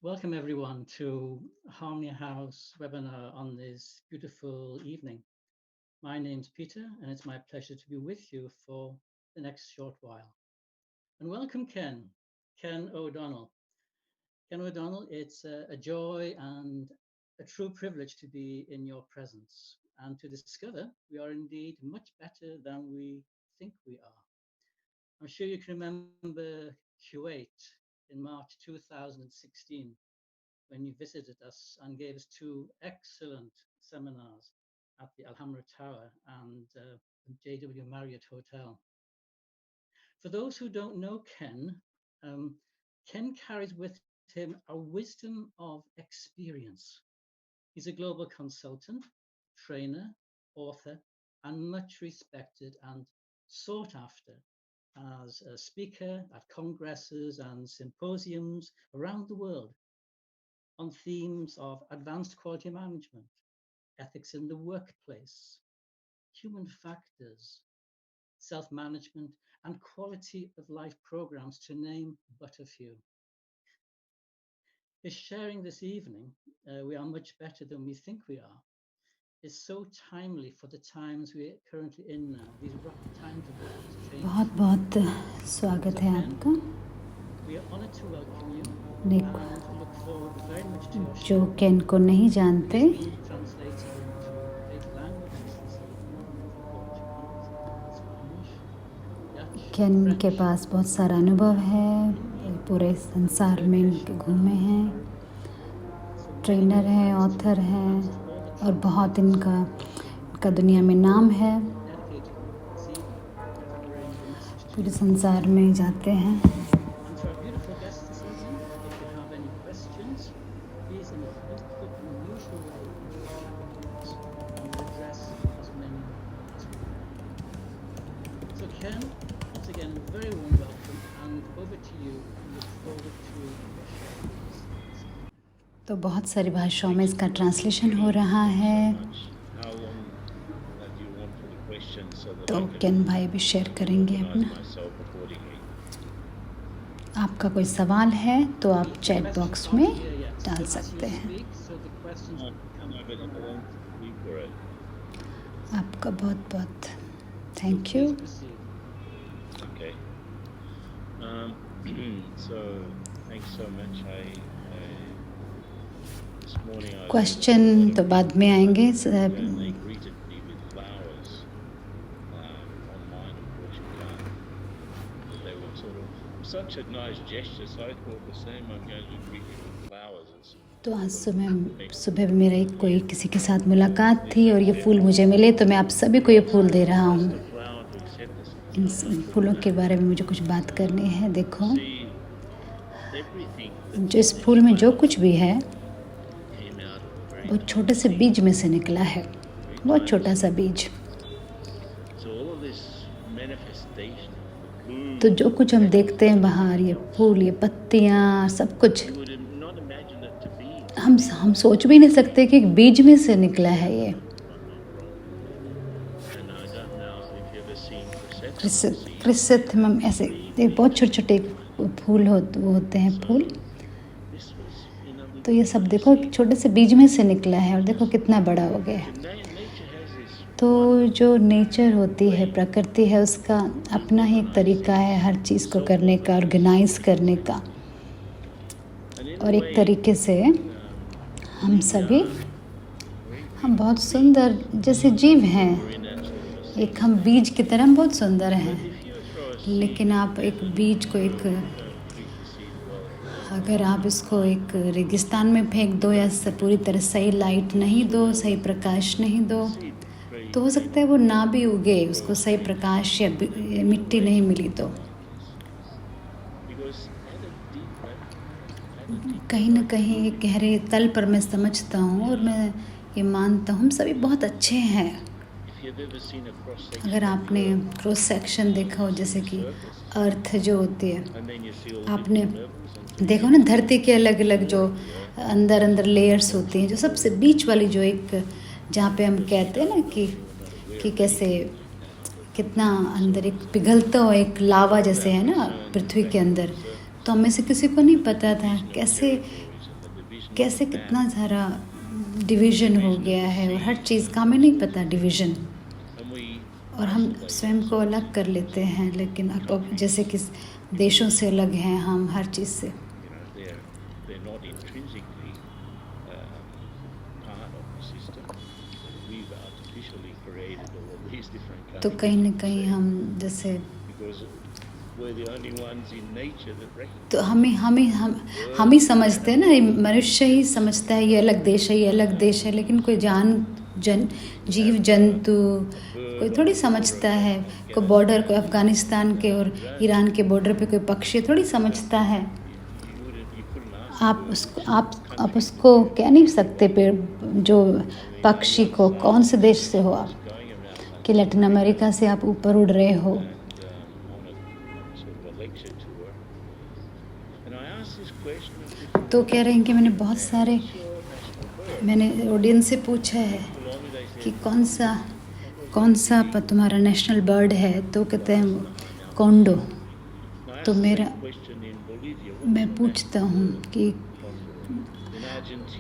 Welcome everyone to Harmony House webinar on this beautiful evening. My name's Peter and it's my pleasure to be with you for the next short while. And welcome Ken O'Donnell. Ken O'Donnell, it's a joy and a true privilege to be in your presence and to discover we are indeed much better than we think we are. I'm sure you can remember Kuwait in March 2016 when you visited us and gave us two excellent seminars at the Alhambra Tower and the JW Marriott Hotel. For those who don't know Ken, Ken carries with him a wisdom of experience. He's a global consultant, trainer, author, and much respected and sought after as a speaker at congresses and symposiums around the world on themes of advanced quality management, ethics in the workplace, human factors, self-management, and quality of life programs, to name but a few. His sharing this evening, we are much better than we think we are, is so timely for the times we are currently in now, these rough times of change. बहुत बहुत स्वागत है आपका। We are honored to welcome you देखो, and look forward very much to your जो sharing. केन को नहीं जानते, He's been translating into 8 languages this evening, from Portuguese, Spanish, Dutch, केन के French, पास बहुत सारा अनुभव है, पूरे संसार में इनके घूमे हैं, ट्रेनर हैं, ऑथर हैं और बहुत इनका दुनिया में नाम है, पूरे संसार में जाते हैं। And to our beautiful guests this evening, if you have any questions, please put them in the usual way into the chat box, and we'll address as many as we can. So Ken, once again, a very warm welcome, and over to you. We look forward to your sharing. तो बहुत सारी भाषाओं में इसका translation हो रहा है, तो केन भाई भी शेयर करेंगे अपना। आपका कोई सवाल है तो आप चैट बॉक्स में डाल सकते हैं। आपका बहुत बहुत थैंक यू। क्वेश्चन तो बाद में आएंगे। तो आज सुबह मेरा कोई किसी के साथ मुलाकात थी और ये फूल मुझे मिले, तो मैं आप सभी को ये फूल दे रहा हूँ। इन फूलों के बारे में मुझे कुछ बात करनी है। देखो, जो इस फूल में जो कुछ भी है वो छोटे से बीज में से निकला है, बहुत छोटा सा बीज। तो जो कुछ हम देखते हैं बाहर, ये फूल, ये पत्तियाँ, सब कुछ हम सोच भी नहीं सकते कि एक बीज में से निकला है ये। क्रिसैंथेमम ऐसे एक बहुत छोटे छोटे फूल होते हैं फूल। तो ये सब देखो छोटे से बीज में से निकला है और देखो कितना बड़ा हो गया है। तो जो नेचर होती है, प्रकृति है, उसका अपना ही एक तरीका है हर चीज़ को करने का, ऑर्गेनाइज करने का। और एक तरीके से हम सभी बहुत सुंदर जैसे जीव हैं। एक हम बीज की तरह बहुत सुंदर हैं, लेकिन आप एक बीज को अगर आप इसको एक रेगिस्तान में फेंक दो या पूरी तरह सही लाइट नहीं दो, सही प्रकाश नहीं दो, तो हो सकता है वो ना भी उगे, उसको सही प्रकाश या मिट्टी नहीं मिली तो। कहीं ना कहीं एक गहरे तल पर मैं समझता हूँ और मैं ये मानता हूँ हम सभी बहुत अच्छे हैं। अगर आपने क्रॉस सेक्शन देखा हो, जैसे कि अर्थ जो होती है, आपने देखो ना, धरती के अलग अलग जो अंदर लेयर्स होती हैं, जो सबसे बीच वाली जो एक, जहाँ पे हम कहते हैं ना कि कैसे कितना अंदर एक पिघलता हो, एक लावा जैसे है ना पृथ्वी के अंदर, तो हमें से किसी को नहीं पता था कैसे कैसे कितना सारा डिवीज़न हो गया है और हर चीज़ का हमें नहीं पता डिवीज़न, और हम स्वयं को अलग कर लेते हैं। लेकिन अब जैसे कि देशों से अलग हैं हम हर चीज़ से, तो कहीं ना कहीं हम जैसे तो हम ही समझते हैं ना, मनुष्य ही समझता है ये अलग देश है, ये अलग देश है, लेकिन कोई जीव जंतु कोई थोड़ी समझता है। कोई बॉर्डर, कोई अफ़गानिस्तान के और ईरान के बॉर्डर पे कोई पक्षी थोड़ी समझता है। आप उसको कह नहीं सकते पेड़ जो पक्षी को कौन से देश से हो आप, कि लैटिन अमेरिका से आप ऊपर उड़ रहे हो। तो कह रहे हैं कि मैंने ऑडियंस से पूछा है कि कौन सा तुम्हारा नेशनल बर्ड है, तो कहते हैं कोंडो। तो मैं पूछता हूँ कि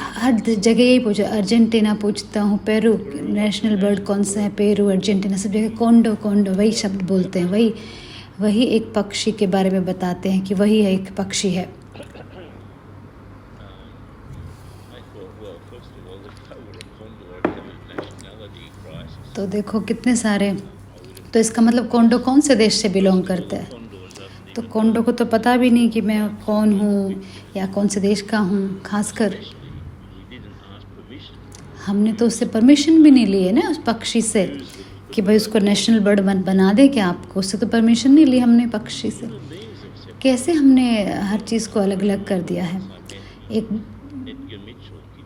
हर जगह यही पूछा, अर्जेंटीना पूछता हूँ, पेरू नेशनल बर्ड कौन सा है, पेरू, अर्जेंटीना, सब जगह कोंडो वही शब्द बोलते हैं। वही एक पक्षी के बारे में बताते हैं कि वही एक पक्षी है। तो देखो कितने सारे, तो इसका मतलब कोंडो कौन से देश से बिलोंग करता है। तो कोंडो को तो पता भी नहीं कि मैं कौन हूँ या कौन से देश का हूँ। खासकर हमने तो उससे परमिशन भी नहीं ली है ना, उस पक्षी से, कि भाई उसको नेशनल बर्ड बना दे क्या आपको। उससे तो परमिशन नहीं ली हमने पक्षी से। कैसे हमने हर चीज़ को अलग अलग कर दिया है।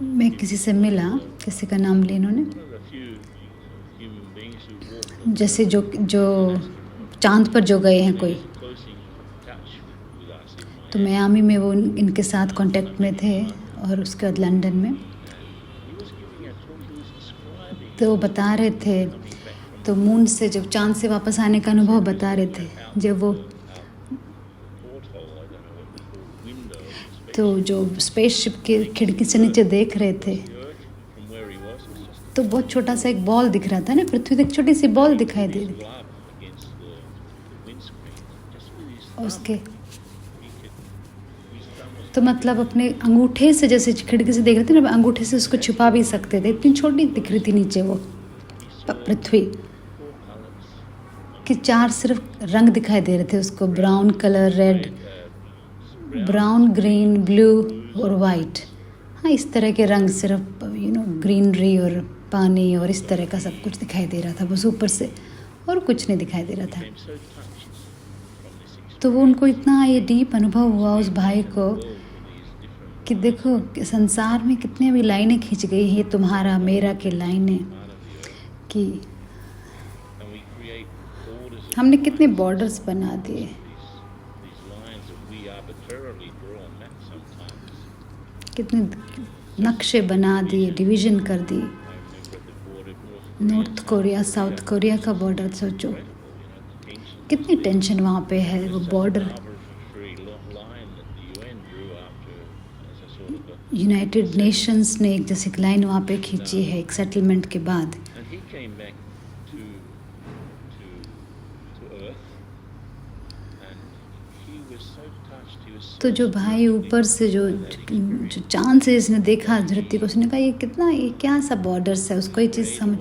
मैं किसी से मिला, किसी का नाम लिया इन्होंने, जैसे जो चांद पर जो गए हैं कोई, तो मियामी में वो इनके साथ कांटेक्ट में थे, और उसके बाद लंदन में। तो वो बता रहे थे, तो मून से जब चांद से वापस आने का अनुभव बता रहे थे, जब वो तो जो स्पेसशिप के खिड़की से नीचे देख रहे थे, तो बहुत छोटा सा एक बॉल दिख रहा था ना, पृथ्वी तक छोटी सी बॉल दिखाई दे रही थी। उसके तो मतलब अपने अंगूठे से, जैसे खिड़की से देख रहे थे ना, अंगूठे से उसको छुपा भी सकते थे, इतनी छोटी दिख रही थी नीचे वो पृथ्वी कि 4 सिर्फ रंग दिखाई दे रहे थे उसको, brown colour, red, brown, green, blue और वाइट। हाँ, इस तरह के रंग, सिर्फ ग्रीनरी और पानी और इस तरह का सब कुछ दिखाई दे रहा था बस ऊपर से, और कुछ नहीं दिखाई दे रहा था। तो वो उनको इतना ये डीप अनुभव हुआ उस भाई को कि देखो संसार में कितने भी लाइनें खींच गई हैं, ये तुम्हारा मेरा के लाइनें, कि हमने कितने बॉर्डर्स बना दिए, कितने नक्शे बना दिए, डिवीज़न कर दी। नॉर्थ कोरिया साउथ कोरिया का बॉर्डर सोचो, कितनी टेंशन वहाँ पे है। वो बॉर्डर यूनाइटेड नेशंस ने एक जैसे लाइन वहाँ पे खींची है एक सेटलमेंट के बाद। तो जो भाई ऊपर से जो चांद से जिसने देखा धरती को, उसने कहा ये क्या सा बॉर्डर्स है, उसको ये चीज़ समझ।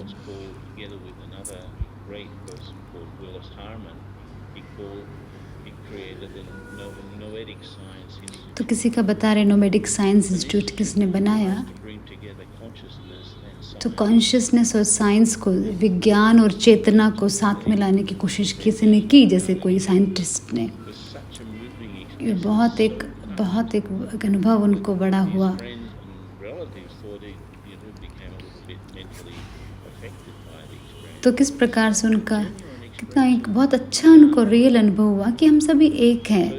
तो किसी का बता रहे नोमेडिक साइंस इंस्टीट्यूट किसने बनाया, तो कॉन्शियसनेस और साइंस को, विज्ञान और चेतना को साथ में लाने की कोशिश किसी ने की, जैसे कोई साइंटिस्ट ने। ये बहुत एक अनुभव उनको बड़ा हुआ। तो किस प्रकार से उनका कितना एक बहुत अच्छा उनको रियल अनुभव हुआ कि हम सभी एक हैं।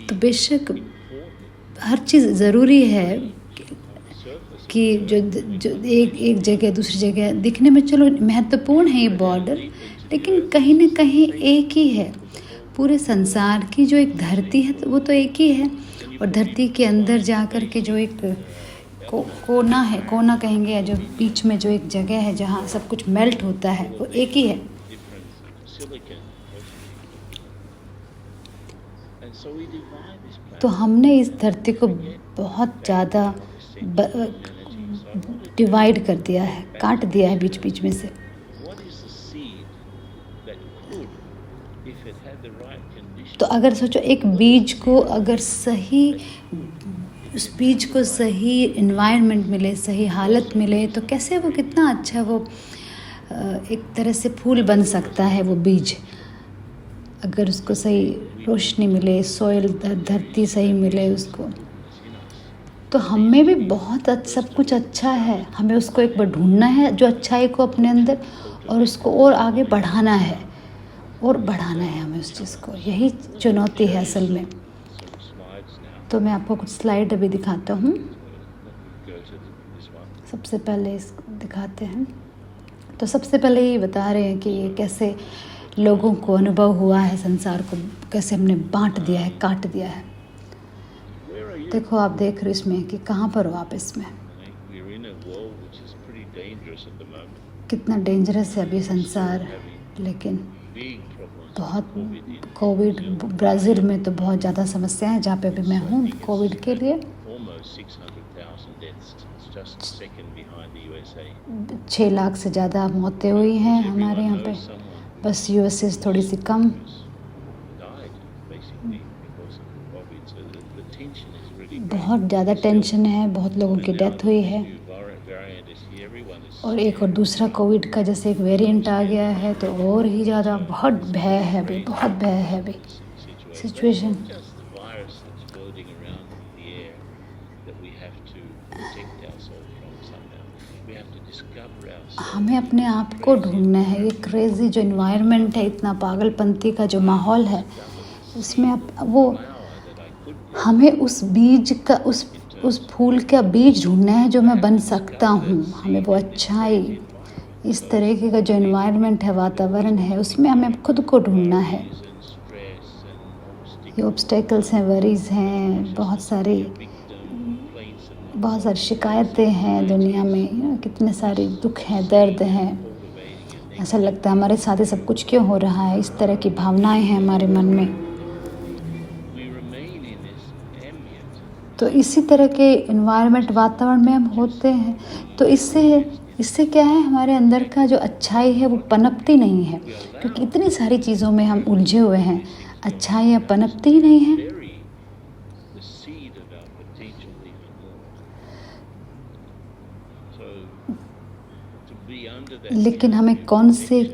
तो बेशक हर चीज़ ज़रूरी है कि जो एक जगह दूसरी जगह दिखने में चलो महत्वपूर्ण है ये बॉर्डर, लेकिन कहीं ना कहीं एक ही है। पूरे संसार की जो एक धरती है वो तो एक ही है, और धरती के अंदर जाकर के जो एक कोना है, कोना कहेंगे, या जो बीच में जो एक जगह है जहाँ सब कुछ मेल्ट होता है, वो एक ही है। तो हमने इस धरती को बहुत ज़्यादा डिवाइड कर दिया है, काट दिया है बीच बीच में से। तो अगर सोचो एक बीज को अगर उस बीज को सही एनवायरनमेंट मिले, सही हालत मिले, तो कैसे वो कितना अच्छा वो एक तरह से फूल बन सकता है वो बीज। अगर उसको सही रोशनी मिले, सॉइल धरती सही मिले उसको, तो हमें भी बहुत सब कुछ अच्छा है। हमें उसको एक बार ढूंढना है जो अच्छाई को अपने अंदर, और उसको और आगे बढ़ाना है और बढ़ाना है हमें उस चीज़ को। यही चुनौती है असल में। तो मैं आपको कुछ स्लाइड अभी दिखाता हूँ। सबसे पहले इसको दिखाते हैं। तो सबसे पहले ये बता रहे हैं कि ये कैसे लोगों को अनुभव हुआ है, संसार को कैसे हमने बांट दिया है, काट दिया है। देखो आप देख रहे हो इसमें कि कहाँ पर हो आप इसमें, कितना डेंजरस है अभी संसार। लेकिन बहुत कोविड, ब्राज़ील में तो बहुत ज़्यादा समस्या है जहाँ पे अभी मैं हूँ कोविड के लिए। 6 लाख से ज़्यादा मौतें हुई हैं हमारे यहाँ पे, बस यूएसए से थोड़ी सी कम। बहुत ज़्यादा टेंशन है, बहुत लोगों की डेथ हुई है, और एक और दूसरा कोविड का जैसे एक वेरिएंट आ गया है तो और ही ज़्यादा बहुत भय है अभी, बहुत भय है अभी सिचुएशन। हमें अपने आप को ढूंढना है। ये क्रेज़ी जो इन्वायरमेंट है, इतना पागलपंती का जो माहौल है, उसमें वो हमें उस बीज का, उस फूल का बीज ढूंढना है जो मैं बन सकता हूँ। हमें वो अच्छाई, इस तरीके का जो इन्वायरमेंट है, वातावरण है, उसमें हमें खुद को ढूंढना है। ये ऑब्स्टेकल्स हैं, वरीज़ हैं, बहुत सारी शिकायतें हैं दुनिया में, कितने सारे दुख हैं, दर्द हैं। ऐसा लगता है हमारे साथ ही सब कुछ क्यों हो रहा है, इस तरह की भावनाएं हैं हमारे मन में। तो इसी तरह के इन्वायरमेंट, वातावरण में हम होते हैं, तो इससे क्या है, हमारे अंदर का जो अच्छाई है वो पनपती नहीं है, क्योंकि इतनी सारी चीज़ों में हम उलझे हुए हैं, अच्छाई पनपती ही नहीं है। लेकिन हमें कौन से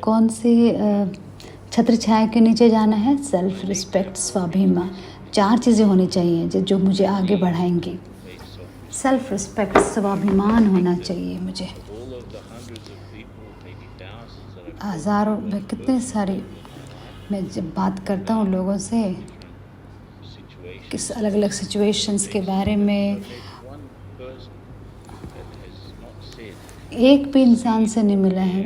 छत्र छाया के नीचे जाना है? सेल्फ रिस्पेक्ट, स्वाभिमान। 4 चीज़ें होनी चाहिए जो मुझे आगे बढ़ाएंगी। सेल्फ रिस्पेक्ट, स्वाभिमान होना चाहिए मुझे। हज़ारों, कितने सारे, मैं जब बात करता हूँ लोगों से किस अलग अलग सिचुएशंस के बारे में, एक भी इंसान से नहीं मिला है,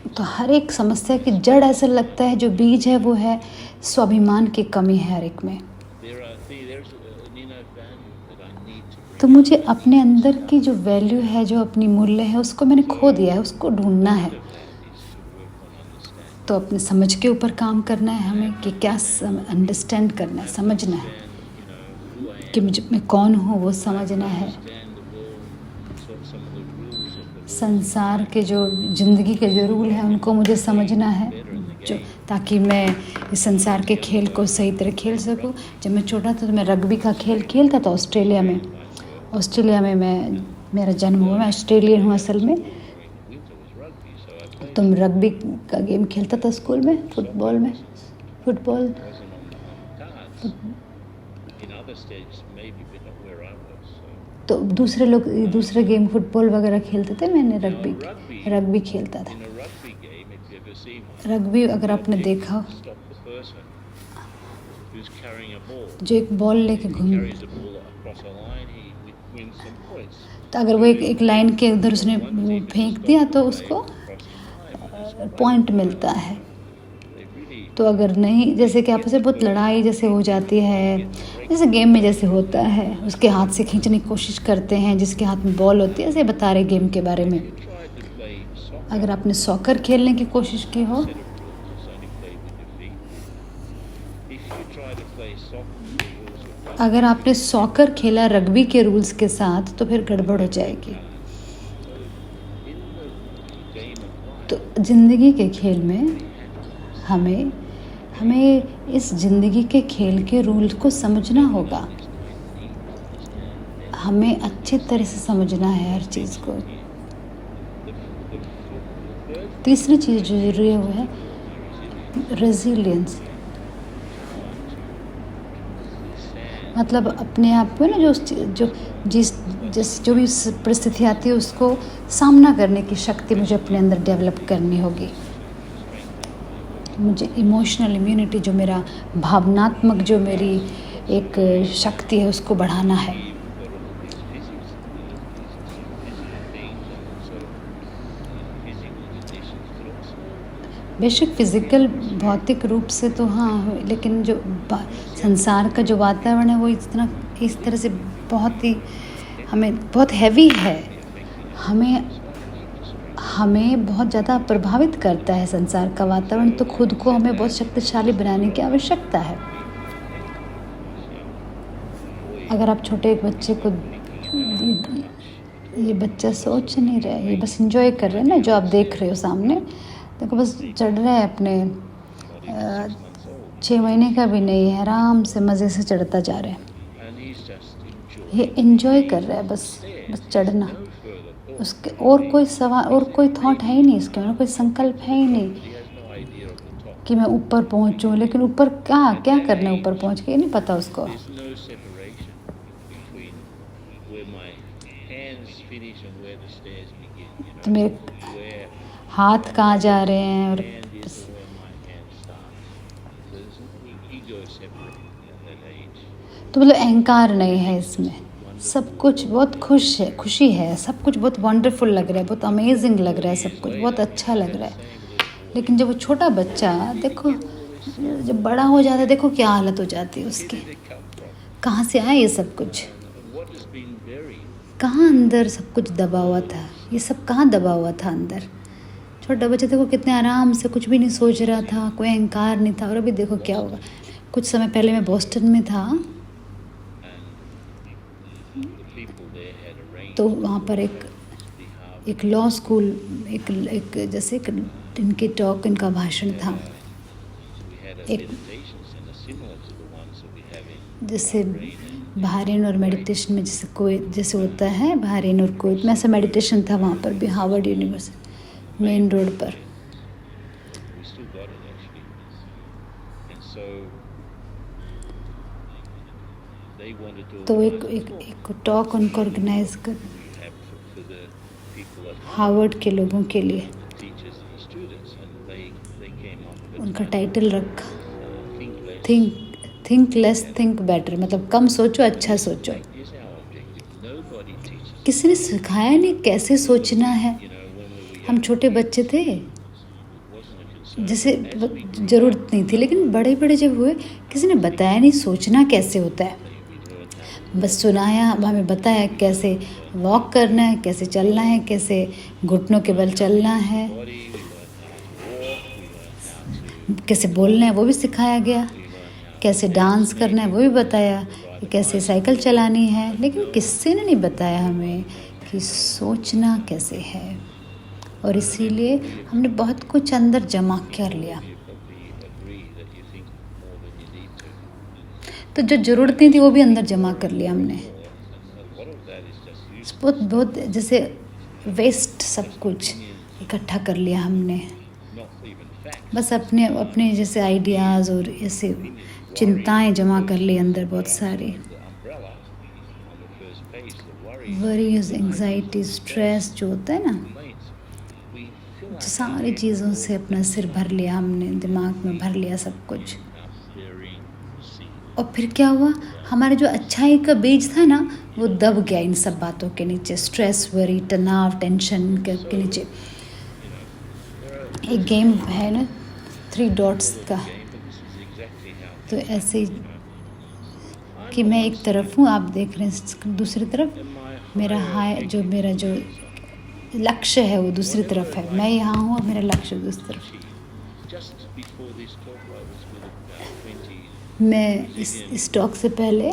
तो हर एक समस्या की जड़ ऐसा लगता है जो बीज है वो है स्वाभिमान की कमी है हर एक में। तो मुझे अपने अंदर की जो वैल्यू है, जो अपनी मूल्य है, उसको मैंने खो दिया है, उसको ढूंढना है। तो अपने समझ के ऊपर काम करना है हमें कि क्या अंडरस्टैंड करना है, समझना है कि मैं कौन हूँ, वो समझना है। संसार के जो ज़िंदगी के जो रूल हैं उनको मुझे समझना है, जो ताकि मैं इस संसार के खेल को सही तरह खेल सकूं। जब मैं छोटा था तो मैं रग्बी का खेल खेलता था ऑस्ट्रेलिया में मेरा जन्म हुआ, मैं ऑस्ट्रेलियन हूँ असल में। तो मैं रग्बी का गेम खेलता था स्कूल में, फुटबॉल। तो दूसरे गेम फुटबॉल वगैरह खेलते थे, मैंने रग्बी खेलता था। रग्बी अगर आपने देखा, जो एक बॉल लेके घूम, तो अगर वो एक लाइन के उधर उसने फेंक दिया तो उसको पॉइंट मिलता है। तो अगर नहीं, जैसे कि आपस में बहुत लड़ाई जैसे हो जाती है, जैसे गेम में जैसे होता है, उसके हाथ से खींचने की कोशिश करते हैं जिसके हाथ में बॉल होती है, ऐसे बता रहे गेम के बारे में। अगर आपने सॉकर खेलने की कोशिश की हो, अगर आपने सॉकर खेला रग्बी के रूल्स के साथ, तो फिर गड़बड़ हो जाएगी। तो ज़िंदगी के खेल में हमें इस ज़िंदगी के खेल के रूल को समझना होगा। हमें अच्छी तरह से समझना है हर चीज़ को। तीसरी चीज़ जो ज़रूरी है वो है रेजिलियंस, मतलब अपने आप को ना जो भी परिस्थिति आती है उसको सामना करने की शक्ति मुझे अपने अंदर डेवलप करनी होगी। मुझे इमोशनल इम्यूनिटी, जो मेरा भावनात्मक जो मेरी एक शक्ति है, उसको बढ़ाना है। बेशक फिज़िकल भौतिक रूप से तो हाँ, लेकिन जो संसार का जो वातावरण है वो इस तरह से बहुत ही बहुत हैवी है। हमें बहुत ज़्यादा प्रभावित करता है संसार का वातावरण, तो खुद को हमें बहुत शक्तिशाली बनाने की आवश्यकता है। अगर आप छोटे एक बच्चे को, ये बच्चा सोच नहीं रहा है, ये बस एंजॉय कर रहे हैं ना, जो आप देख रहे हो सामने, देखो बस चढ़ रहा है अपने 6 महीने का भी नहीं है, आराम से मज़े से चढ़ता जा रहा है। ये एंजॉय कर रहा है, बस चढ़ना। उसके और कोई थॉट है ही नहीं, इसके और कोई संकल्प है ही नहीं कि मैं ऊपर पहुंचूं। लेकिन ऊपर क्या करना है, ऊपर पहुंच के ये नहीं पता उसको। तो मेरे हाथ कहाँ जा रहे हैं, और तो मतलब अहंकार नहीं है इसमें, सब कुछ बहुत खुशी है, सब कुछ बहुत वंडरफुल लग रहा है, बहुत अमेजिंग लग रहा है, सब कुछ बहुत अच्छा लग रहा है। लेकिन जब वो छोटा बच्चा, देखो जब बड़ा हो जाता है, देखो क्या हालत हो जाती है उसकी। कहाँ से आए ये सब कुछ, कहाँ अंदर सब कुछ दबा हुआ था, ये सब कहाँ दबा हुआ था अंदर। छोटा बच्चा देखो कितने आराम से, कुछ भी नहीं सोच रहा था, कोई अहंकार नहीं था, और अभी देखो क्या होगा। कुछ समय पहले मैं बोस्टन में था, तो वहाँ पर एक लॉ स्कूल, जैसे इनका भाषण था, एक जैसे बहरीन और मेडिटेशन में जैसे होता है बहरीन और कुवैत में, ऐसा मेडिटेशन था वहाँ पर भी, हार्वर्ड यूनिवर्सिटी मेन रोड पर। तो एक टॉक उनको ऑर्गेनाइज कर हार्वर्ड के लोगों के लिए, उनका टाइटल रखा थिंक लेस थिंक बेटर, मतलब कम सोचो अच्छा सोचो। किसी ने सिखाया नहीं कैसे सोचना है। हम छोटे बच्चे थे, जैसे ज़रूरत नहीं थी, लेकिन बड़े जब हुए, किसी ने बताया नहीं सोचना कैसे होता है। बस सुनाया, हमें बताया कैसे वॉक करना है, कैसे चलना है, कैसे घुटनों के बल चलना है, कैसे बोलना है वो भी सिखाया गया, कैसे डांस करना है वो भी बताया, कैसे साइकिल चलानी है। लेकिन किसी ने नहीं बताया हमें कि सोचना कैसे है। और इसीलिए हमने बहुत कुछ अंदर जमा कर लिया। तो जो ज़रूरत नहीं थी वो भी अंदर जमा कर लिया हमने, बहुत जैसे वेस्ट सब कुछ इकट्ठा कर लिया हमने। बस अपने जैसे आइडियाज़ और ऐसे चिंताएं जमा कर ली अंदर, बहुत सारी वरीज, एंग्जाइटी, स्ट्रेस जो होता है ना, तो सारी चीज़ों से अपना सिर भर लिया हमने, दिमाग में भर लिया सब कुछ। और फिर क्या हुआ, हमारे जो अच्छाई का बीज था ना, वो दब गया इन सब बातों के नीचे, स्ट्रेस, वरी, तनाव, टेंशन के नीचे। एक गेम है ना 3 डॉट्स का, तो ऐसे ही कि मैं एक तरफ हूँ, आप देख रहे हैं दूसरी तरफ, मेरा जो लक्ष्य है वो दूसरी तरफ है, मैं यहाँ हूँ और मेरा लक्ष्य दूसरी तरफ। मैं इस टॉक से पहले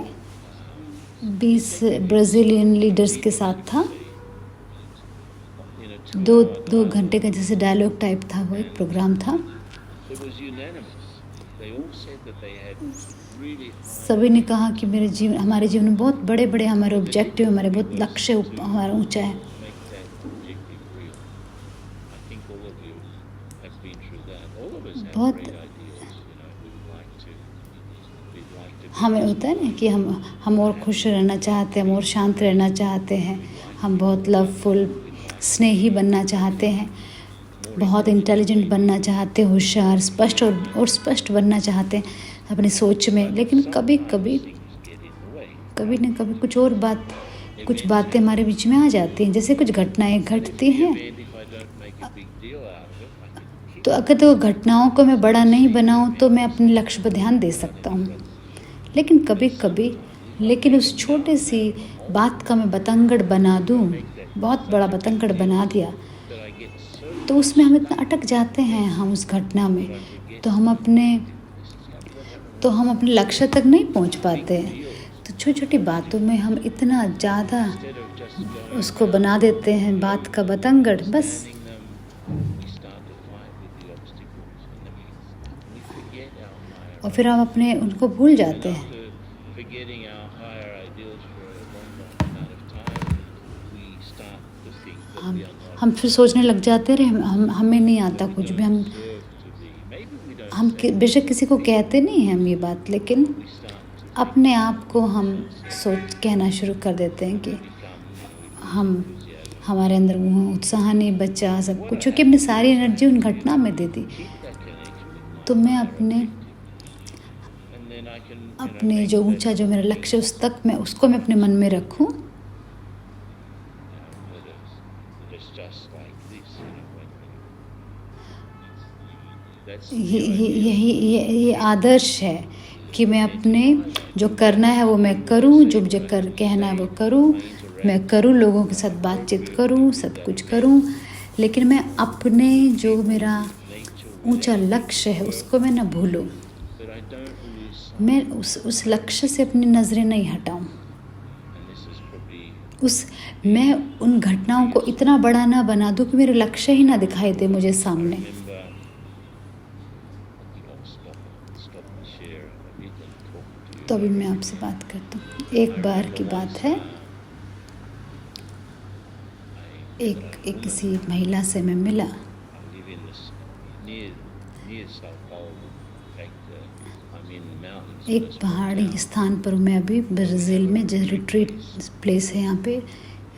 20 ब्राज़ीलियन लीडर्स के साथ था। 2 घंटे का जैसे डायलॉग टाइप था, वो एक प्रोग्राम था। सभी ने कहा कि हमारे जीवन में बहुत बड़े हमारे ऑब्जेक्टिव, हमारे बहुत लक्ष्य हमारा ऊंचा है। बहुत हमें होता है ना कि हम और खुश रहना चाहते हैं, हम और शांत रहना चाहते हैं, हम बहुत लवफुल स्नेही बनना चाहते हैं, बहुत इंटेलिजेंट बनना चाहते हैं, होशियार, स्पष्ट और स्पष्ट बनना चाहते हैं अपनी सोच में। लेकिन कभी न कभी कुछ बातें हमारे बीच में आ जाती हैं, जैसे कुछ घटनाएं घटती हैं। तो अगर तो घटनाओं को मैं बड़ा नहीं बनाऊं तो मैं अपने लक्ष्य पर ध्यान दे सकता हूं। लेकिन उस छोटी सी बात का मैं बतंगड़ बना दूं, बहुत बड़ा बतंगड़ बना दिया, तो उसमें हम इतना अटक जाते हैं, हम उस घटना में, तो हम अपने लक्ष्य तक नहीं पहुंच पाते हैं। तो छोटी-छोटी बातों में हम इतना ज़्यादा उसको बना देते हैं, बात का बतंगड़, बस। और फिर हम उनको भूल जाते हैं। हम फिर सोचने लग जाते रहे, हमें नहीं आता कुछ भी, हम बेशक किसी को कहते नहीं हैं हम ये बात, लेकिन अपने आप को हम कहना शुरू कर देते हैं कि हमारे अंदर वो उत्साह नहीं बचा, सब कुछ, क्योंकि अपनी सारी एनर्जी उन घटना में दे दी। तो मैं अपने जो ऊंचा जो मेरा लक्ष्य उसको मैं अपने मन में रखूं। ये आदर्श है कि मैं अपने जो करना है वो मैं करूं, जो मुझे कहना है वो मैं करूं, लोगों के साथ बातचीत करूं, सब कुछ करूं, लेकिन मैं अपने जो मेरा ऊंचा लक्ष्य है उसको मैं न भूलूं। मैं उस लक्ष्य से अपनी नज़रें नहीं हटाऊं। मैं उन घटनाओं को इतना बड़ा ना बना दूं कि मेरे लक्ष्य ही ना दिखाई दे मुझे सामने। तो अभी मैं आपसे बात करता हूँ। एक बार की बात है, एक किसी महिला से मैं मिला। एक पहाड़ी स्थान पर मैं अभी ब्राज़ील में, जो रिट्रीट प्लेस है, यहाँ पे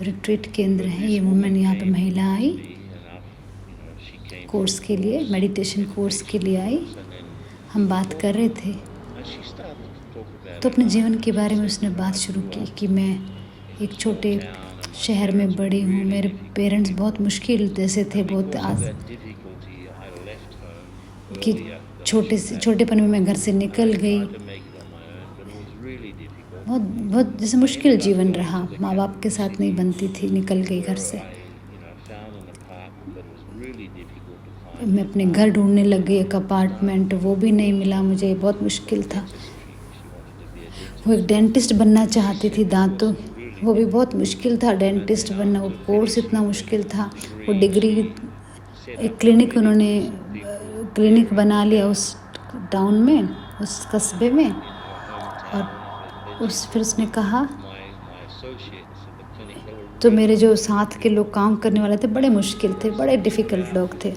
रिट्रीट केंद्र है। ये वुमेन यहाँ पे महिला आई कोर्स के लिए, मेडिटेशन कोर्स के लिए आई। हम बात कर रहे थे तो अपने जीवन के बारे में उसने बात शुरू की कि मैं एक छोटे शहर में बड़ी हूँ, मेरे पेरेंट्स बहुत मुश्किल जैसे थे, कि छोटेपन में मैं घर से निकल गई, बहुत जैसे मुश्किल जीवन रहा, माँ बाप के साथ नहीं बनती थी, निकल गई घर से। मैं अपने घर ढूंढने लग गई, एक अपार्टमेंट, वो भी नहीं मिला मुझे, बहुत मुश्किल था। वो एक डेंटिस्ट बनना चाहती थी, दांतों, वो भी बहुत मुश्किल था डेंटिस्ट बनना, वो कोर्स इतना मुश्किल था। वो डिग्री, एक क्लिनिक बना लिया उस टाउन में, उस कस्बे में, और फिर उसने कहा, तो मेरे जो साथ के लोग काम करने वाले थे बड़े मुश्किल थे, बड़े डिफ़िकल्ट लोग थे।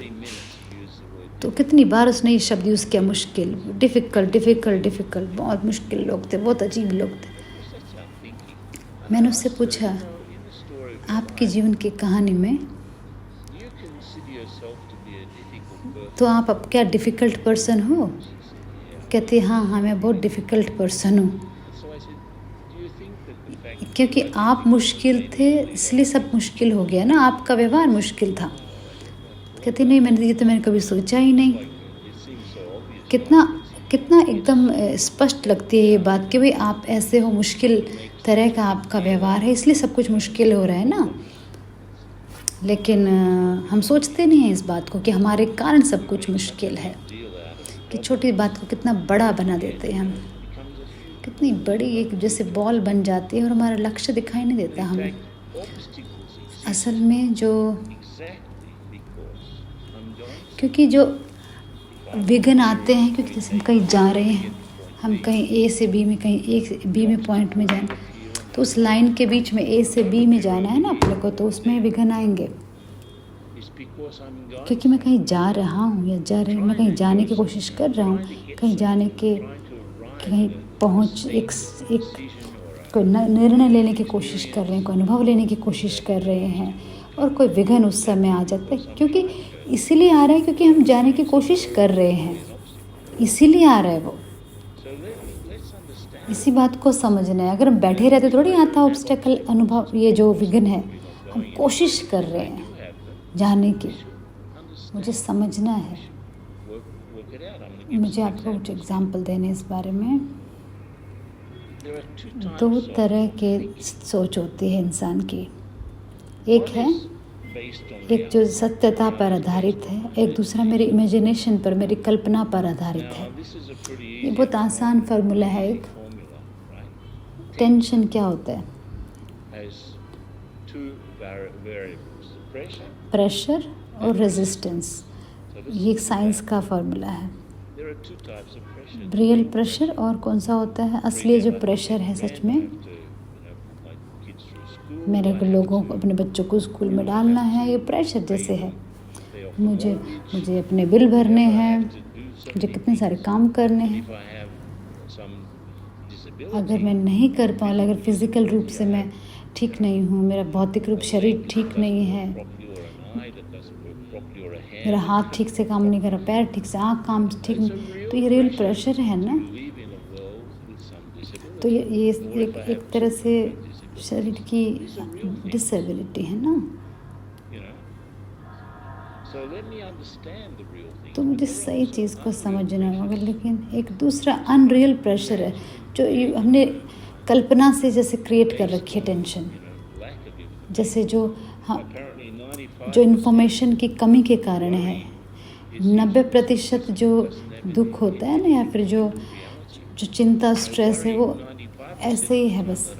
तो कितनी बार उसने ये शब्द यूज़ किया, मुश्किल, डिफ़िकल्ट, बहुत मुश्किल लोग थे, बहुत अजीब लोग थे। मैंने उससे पूछा, आपके जीवन की कहानी में तो आप अब क्या डिफ़िकल्ट पर्सन हो? कहती, हाँ, मैं बहुत डिफ़िकल्ट पर्सन हूँ, क्योंकि आप मुश्किल थे इसलिए सब मुश्किल हो गया ना, आपका व्यवहार मुश्किल था। कहती, नहीं, मैंने कभी सोचा ही नहीं। कितना एकदम स्पष्ट लगती है ये बात कि भाई आप ऐसे हो, मुश्किल तरह का आपका व्यवहार है, इसलिए सब कुछ मुश्किल हो रहा है ना। लेकिन हम सोचते नहीं हैं इस बात को कि हमारे कारण सब कुछ मुश्किल है, कि छोटी बात को कितना बड़ा बना देते हैं हम, कितनी बड़ी एक जैसे बॉल बन जाती है और हमारा लक्ष्य दिखाई नहीं देता हमें। असल में जो क्योंकि जो विघ्न आते हैं, क्योंकि जैसे हम कहीं जा रहे हैं, हम कहीं ए से बी में, कहीं ए से बी में पॉइंट में जाना, तो उस लाइन के बीच में ए से बी में जाना है ना अपने को, तो उसमें विघ्न आएंगे। क्योंकि मैं कहीं जा रहा हूँ या जा रही हूँ, मैं कहीं जाने की कोशिश कर रहा हूँ, कहीं जाने के कहीं पहुँच एक कोई निर्णय लेने की कोशिश कर रहे हैं, कोई अनुभव लेने की कोशिश कर रहे हैं, और कोई विघ्न उस समय आ जाता है। क्योंकि इसीलिए आ रहा है क्योंकि हम जाने की कोशिश कर रहे हैं, इसीलिए आ रहा है वो। इसी बात को समझना है। अगर हम बैठे रहते थोड़ी आता ऑब्स्टेकल अनुभव, ये जो विघ्न है, हम कोशिश कर रहे हैं जाने की। मुझे समझना है, मुझे आपको कुछ एग्जाम्पल देने इस बारे में। 2 तरह के सोच होती है इंसान की। एक जो सत्यता पर आधारित है, एक दूसरा मेरी इमेजिनेशन पर, मेरी कल्पना पर आधारित है। ये बहुत आसान फार्मूला है। एक टेंशन क्या होता है? प्रेशर और रेजिस्टेंस। ये एक साइंस का फार्मूला है। रियल प्रेशर और कौन सा होता है? असली जो प्रेशर है सच में, मेरे को लोगों को, अपने बच्चों को स्कूल में डालना है, ये प्रेशर जैसे है। मुझे अपने बिल भरने हैं, मुझे कितने सारे काम करने हैं। अगर मैं नहीं कर पाऊँ, अगर फिज़िकल रूप से मैं ठीक नहीं हूँ, मेरा भौतिक रूप शरीर ठीक नहीं है, मेरा हाथ ठीक से काम नहीं कर रहा, पैर ठीक से, आँख काम ठीक नहीं, तो ये रियल प्रेशर है ना। तो ये एक तरह से शरीर की डिसेबिलिटी है ना। तो मुझे सही चीज़ को समझना होगा। लेकिन एक दूसरा अनरियल प्रेशर है जो हमने कल्पना से जैसे क्रिएट कर रखी है टेंशन, जैसे जो इन्फॉर्मेशन की कमी के कारण है। 90% जो दुख होता है ना, या फिर जो चिंता, स्ट्रेस है, वो ऐसे ही है बस।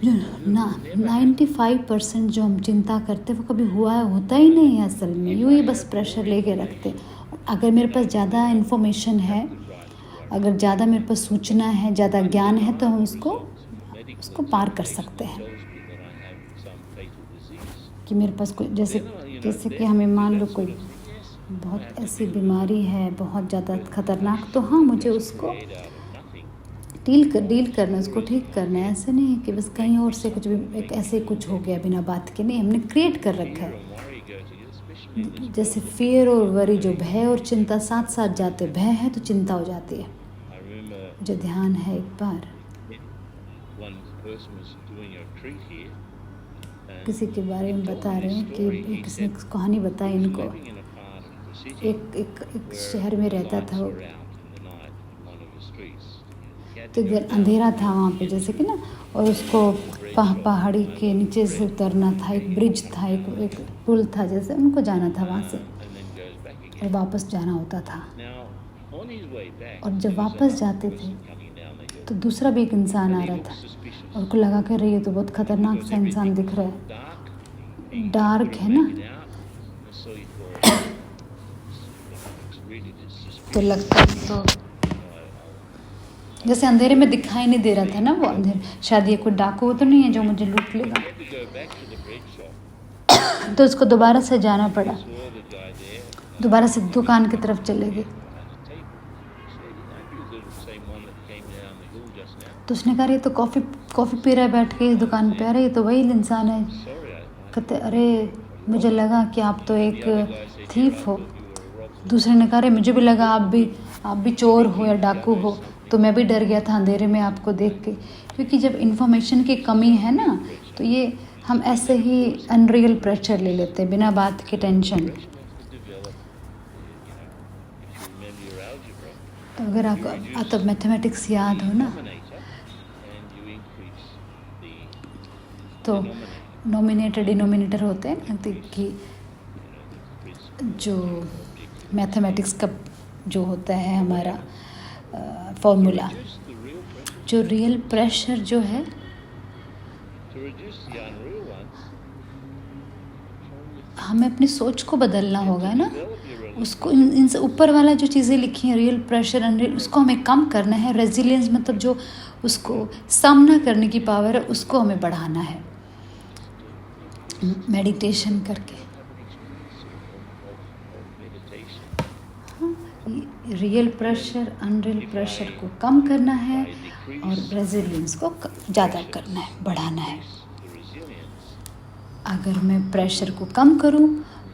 जो 95% जो हम चिंता करते हैं वो कभी होता ही नहीं है असल में, यूँ ही बस प्रेशर लेके रखते हैं। अगर मेरे पास ज़्यादा इन्फॉर्मेशन है, अगर ज़्यादा मेरे पास सूचना है, ज़्यादा ज्ञान है, तो हम उसको पार कर सकते हैं। कि मेरे पास कोई जैसे कि हमें मान लो कोई बहुत ऐसी बीमारी है, बहुत ज़्यादा खतरनाक, तो हाँ, मुझे उसको डील करना, उसको ठीक करना है। ऐसे नहीं है कि बस कहीं और से कुछ भी एक ऐसे कुछ हो गया बिना बात के, नहीं, हमने क्रिएट कर रखा है। जैसे फियर और वरी, जो भय और चिंता साथ साथ जाते, भय है तो चिंता हो जाती है। मुझे ध्यान है एक बार किसी के बारे में बता रहे हैं कि किसी ने कहानी बताई इनको। एक शहर में रहता था वो, तो अंधेरा था वहाँ पे जैसे कि ना, और उसको पहाड़ी के नीचे से उतरना था। एक ब्रिज था, एक पुल था, जैसे उनको जाना था वहाँ से और वापस जाना होता था। और जब वापस जाते थे तो दूसरा भी एक इंसान आ रहा था और उनको लगा कर रही है तो बहुत खतरनाक सा इंसान दिख रहा है, डार्क है ना, तो लगता तो जैसे अंधेरे में दिखाई नहीं दे रहा था ना वो अंधेरे। शायद ये कोई डाकू तो नहीं है जो मुझे लूट लेगा। तो उसको दोबारा से जाना पड़ा, दोबारा से दुकान की तरफ चले गए। तो उसने कहा ये तो कॉफ़ी पी रहा है बैठ के इस दुकान पे। अरे ये तो वही इंसान है। कहते अरे मुझे लगा कि आप तो एक थीफ हो। दूसरे ने कहा अरे मुझे भी लगा आप भी चोर हो या डाकू हो, तो मैं भी डर गया था अंधेरे में आपको देख के। क्योंकि जब इन्फॉर्मेशन की कमी है ना, तो ये हम ऐसे ही अनरियल प्रेशर ले लेते हैं बिना बात के टेंशन। अगर आपको मैथमेटिक्स याद हो ना, तो नोमिनेटर डिनोमिनेटर होते हैं ना, तो कि जो मैथमेटिक्स का जो होता है हमारा फॉर्मूला, जो रियल प्रेशर जो है हमें अपनी सोच को बदलना होगा ना, उसको इनसे ऊपर वाला जो चीज़ें लिखी हैं, रियल प्रेशर अनरियल, उसको हमें कम करना है। रेजिलियंस मतलब जो उसको सामना करने की पावर है, उसको हमें बढ़ाना है मेडिटेशन करके। रियल प्रेशर अनरियल प्रेशर को कम करना है और रेजिलियंस को ज़्यादा करना है, बढ़ाना है। अगर मैं प्रेशर को कम करूं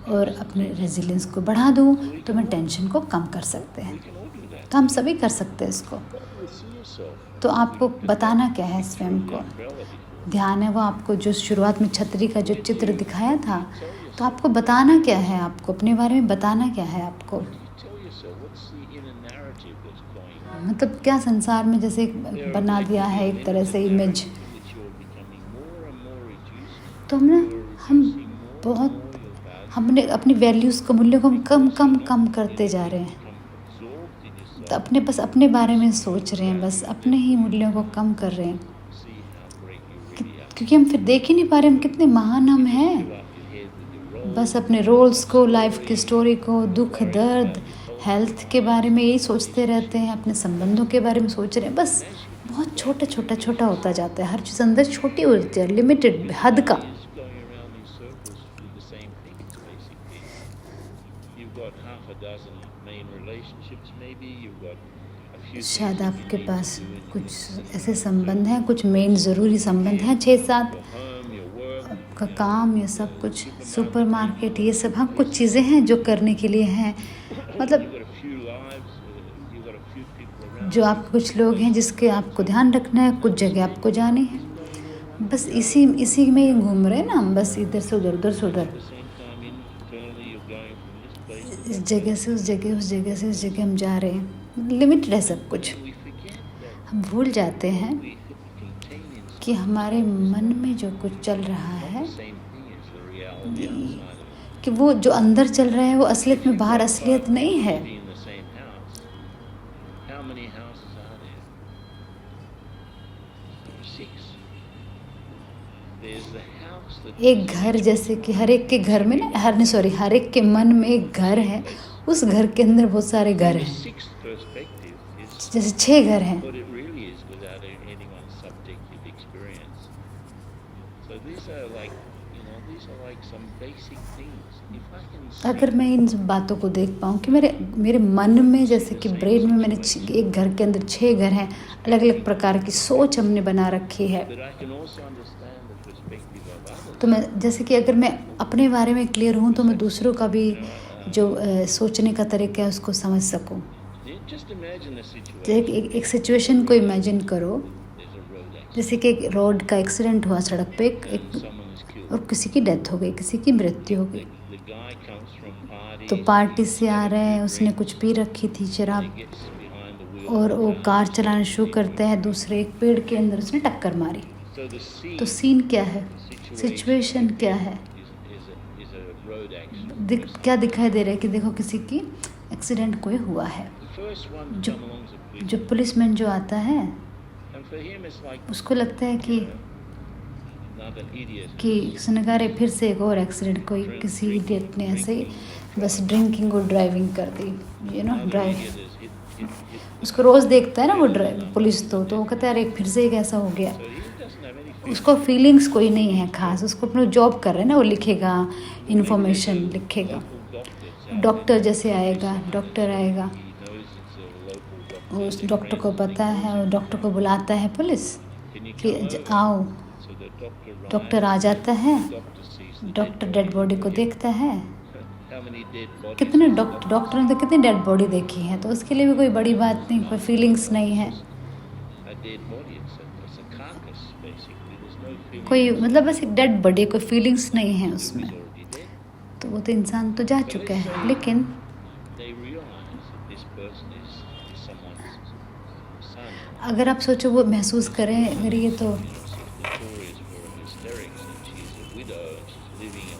और अपने रेजिलियंस को बढ़ा दूं, तो मैं टेंशन को कम कर सकते हैं। तो हम सभी कर सकते हैं इसको। तो आपको बताना क्या है स्वयं को? ध्यान है वो आपको जो शुरुआत में छतरी का जो चित्र दिखाया था, तो आपको बताना क्या है? आपको अपने बारे में बताना क्या है आपको? मतलब क्या संसार में जैसे बना दिया है एक तरह से इमेज। तो हमने अपनी वैल्यूज़ को, मूल्यों को हम कम करते जा रहे हैं। तो बस अपने बारे में सोच रहे हैं, बस अपने ही मूल्यों को कम कर रहे हैं, क्योंकि हम फिर देख ही नहीं पा रहे हम कितने महान हम हैं। बस अपने रोल्स को, लाइफ की स्टोरी को, दुख दर्द, हेल्थ के बारे में यही सोचते रहते हैं, अपने संबंधों के बारे में सोच रहे हैं। बस बहुत छोटा होता जाता है, हर चीज़ अंदर छोटी होती है, लिमिटेड हद का। शायद आपके पास कुछ ऐसे संबंध हैं, कुछ मेन ज़रूरी संबंध हैं, 6-7, आपका काम, ये सब कुछ, सुपरमार्केट, ये सब। हाँ, कुछ चीज़ें हैं जो करने के लिए हैं, मतलब जो आपके कुछ लोग हैं जिसके आपको ध्यान रखना है, कुछ जगह आपको जानी है। बस इसी में ही घूम रहे हैं ना हम, बस इधर से उधर, इस जगह से उस जगह, उस जगह से इस जगह हम जा रहे हैं। लिमिटेड है सब कुछ। हम भूल जाते हैं कि हमारे मन में जो कुछ चल रहा है, कि वो जो अंदर चल रहा है वो असलियत में बाहर असलियत नहीं है। एक घर, जैसे कि हर एक के घर में ना, हर एक के मन में एक घर है, उस घर के अंदर बहुत सारे घर हैं, जैसे 6 घर हैं। अगर मैं इन बातों को देख पाऊँ कि मेरे मन में, जैसे कि ब्रेन में मैंने एक घर के अंदर 6 घर हैं, अलग अलग प्रकार की सोच हमने बना रखी है। तो मैं, जैसे कि अगर मैं अपने बारे में क्लियर हूँ, तो मैं दूसरों का भी जो सोचने का तरीका है उसको समझ सकूँ। एक सिचुएशन को इमेजिन करो, जैसे कि एक रोड का एक्सीडेंट हुआ सड़क पे, और किसी की डेथ हो गई, किसी की मृत्यु हो गई। तो पार्टी से आ रहे हैं, उसने कुछ पी रखी थी, शराब, और वो कार चलाना शुरू करते हैं, दूसरे एक पेड़ के अंदर उसने टक्कर मारी। तो सीन क्या है, सिचुएशन क्या है, क्या दिखाई दे रहा है कि देखो किसी की एक्सीडेंट कोई हुआ है। जो पुलिसमैन जो आता है, उसको लगता है कि उसने कहा, फिर से एक और एक्सीडेंट, कोई किसी इडियट ने ऐसे ही बस ड्रिंकिंग और ड्राइविंग कर दी, ड्राइव। उसको रोज़ देखता है ना वो पुलिस, तो वो कहता है अरे फिर से एक ऐसा हो गया। उसको फीलिंग्स कोई नहीं है खास, उसको अपना जॉब कर रहे हैं ना, वो लिखेगा, इन्फॉर्मेशन लिखेगा। डॉक्टर जैसे आएगा, डॉक्टर आएगा, उस डॉक्टर को पता है, वो डॉक्टर को बुलाता है पुलिस कि आओ। डॉक्टर आ जाता है, डॉक्टर डेड बॉडी को देखता है। कितने डॉक्टर ने तो कितनी डेड बॉडी देखी है, तो उसके लिए भी कोई बड़ी बात नहीं, कोई फीलिंग्स नहीं है, कोई मतलब बस एक डेड बॉडी, कोई फीलिंग्स नहीं है उसमें। तो वो तो इंसान तो जा चुका है, लेकिन अगर आप सोचो वो महसूस करें अगर ये तो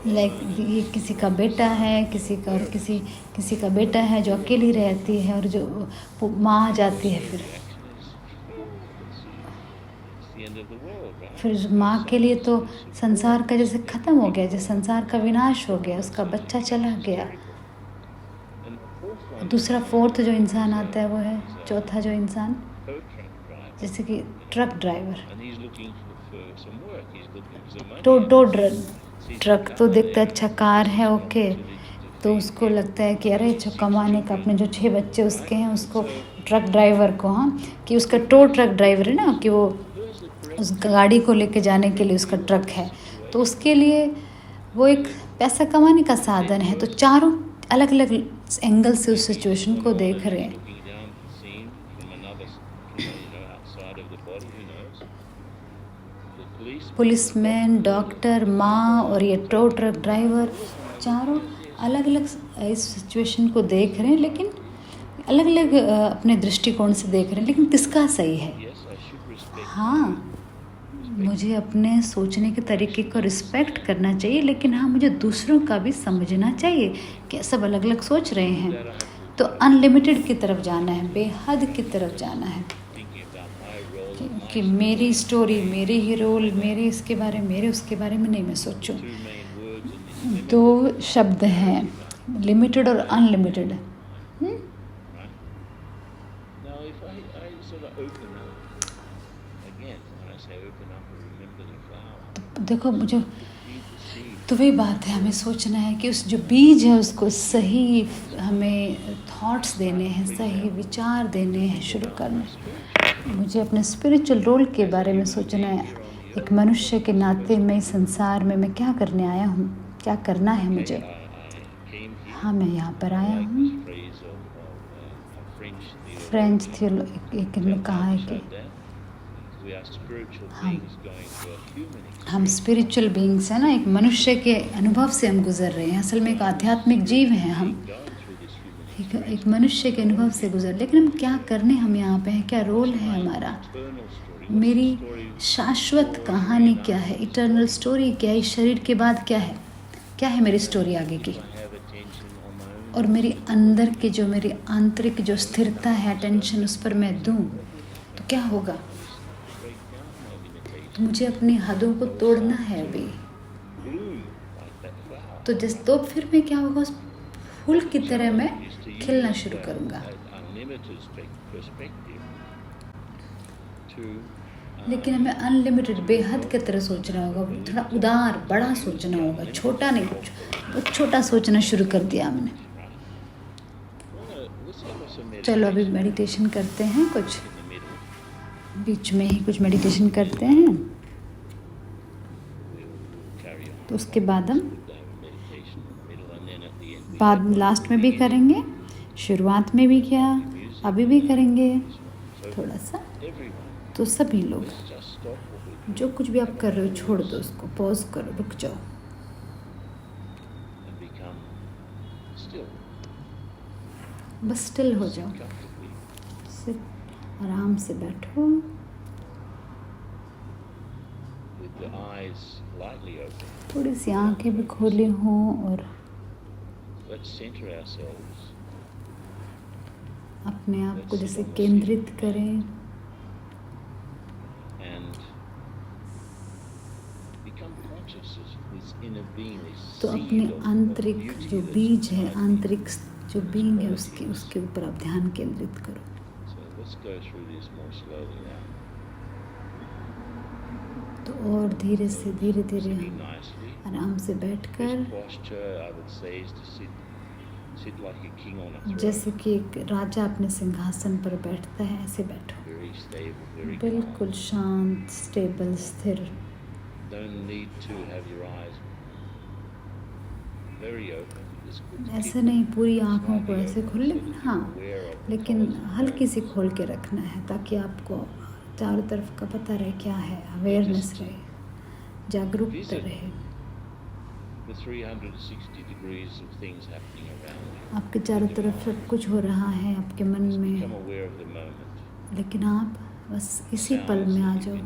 लाइक ये किसी का बेटा है, किसी का और किसी का बेटा है जो अकेली रहती है और जो वो माँ आ जाती है फिर माँ के लिए तो संसार का जैसे ख़त्म हो गया, जैसे संसार का विनाश हो गया, उसका बच्चा चला गया। दूसरा फोर्थ जो इंसान आता है वो है चौथा जो इंसान जैसे कि ट्रक ड्राइवर, ट्रक तो देखता है अच्छा कार है ओके, तो उसको लगता है कि अरे जो कमाने का अपने जो 6 बच्चे उसके हैं उसको ट्रक ड्राइवर को हाँ कि उसका ट्रक ड्राइवर है ना कि वो उस गाड़ी को लेके जाने के लिए उसका ट्रक है, तो उसके लिए वो एक पैसा कमाने का साधन है। तो चारों अलग अलग एंगल से उस सिचुएशन को देख रहे हैं। पुलिसमैन, डॉक्टर, माँ और ये ट्रक ड्राइवर चारों अलग अलग इस सिचुएशन को देख रहे हैं, लेकिन अलग अलग अपने दृष्टिकोण से देख रहे हैं, लेकिन किसका सही है? हाँ, मुझे अपने सोचने के तरीके को रिस्पेक्ट करना चाहिए, लेकिन हाँ मुझे दूसरों का भी समझना चाहिए कि सब अलग अलग सोच रहे हैं। तो अनलिमिटेड की तरफ जाना है, बेहद की तरफ जाना है कि मेरी स्टोरी, मेरी ही रोल, मेरे इसके बारे में, मेरे उसके बारे में नहीं मैं सोचूं। 2 शब्द हैं, लिमिटेड और अनलिमिटेड। देखो मुझे तो वही बात है, हमें सोचना है कि उस जो बीज है उसको सही हमें थॉट्स देने हैं, सही विचार देने हैं शुरू करना। मुझे अपने स्पिरिचुअल रोल के बारे में सोचना है, एक मनुष्य के नाते में इस संसार में मैं क्या करने आया हूँ, क्या करना है मुझे। हाँ मैं यहाँ पर आया हूँ। फ्रेंच एक ने कहा है कि हम स्पिरिचुअल बीइंग्स हैं ना, एक मनुष्य के अनुभव से हम गुजर रहे हैं। असल में एक आध्यात्मिक जीव हैं हम, एक मनुष्य के अनुभव से गुजर, लेकिन हम क्या करने हम यहाँ पे हैं, क्या रोल है हमारा, मेरी शाश्वत कहानी क्या है, इटर्नल स्टोरी क्या है, इस शरीर के बाद क्या है मेरी स्टोरी आगे की, और मेरी अंदर की जो मेरी आंतरिक जो स्थिरता है, अटेंशन उस पर मैं दूँ तो क्या होगा। तो मुझे अपनी हदों को तोड़ना है अभी, तो फिर मैं क्या होगा, उस फूल की तरह मैं खिलना शुरू करूँगा। लेकिन हमें अनलिमिटेड बेहद की तरह सोचना होगा, थोड़ा उदार बड़ा सोचना होगा, छोटा नहीं, बहुत छोटा सोचना शुरू कर दिया हमने। चलो अभी मेडिटेशन करते हैं, कुछ बीच में ही कुछ मेडिटेशन करते हैं, तो उसके बाद हम लास्ट में भी करेंगे, शुरुआत में भी किया, अभी भी करेंगे थोड़ा सा। तो सभी लोग जो कुछ भी आप कर रहे हो छोड़ दो, उसको पॉज करो, रुक जाओ, बस स्टिल हो जाओ, सिर्फ आराम से बैठो, थोड़ी सी आंखें भी खोली हों, और अपने आप को जैसे केंद्रित करें, तो अपने आंतरिक जो बीज है, आंतरिक जो बीइंग है उसके ऊपर आप ध्यान केंद्रित करो। तो और धीरे धीरे आराम से बैठकर, जैसे कि एक राजा अपने सिंहासन पर बैठता है ऐसे बैठो, बिल्कुल शांत, स्टेबल, स्थिर। ऐसे नहीं पूरी आँखों को ऐसे खोल, लेकिन हाँ, लेकिन हल्की सी खोल के रखना है ताकि आपको चारों तरफ का पता रहे क्या है, अवेयरनेस रहे, जागरूकता रहे। आपके चारों तरफ सब कुछ हो रहा है आपके मन में, लेकिन आप बस इसी पल में आ जाओ।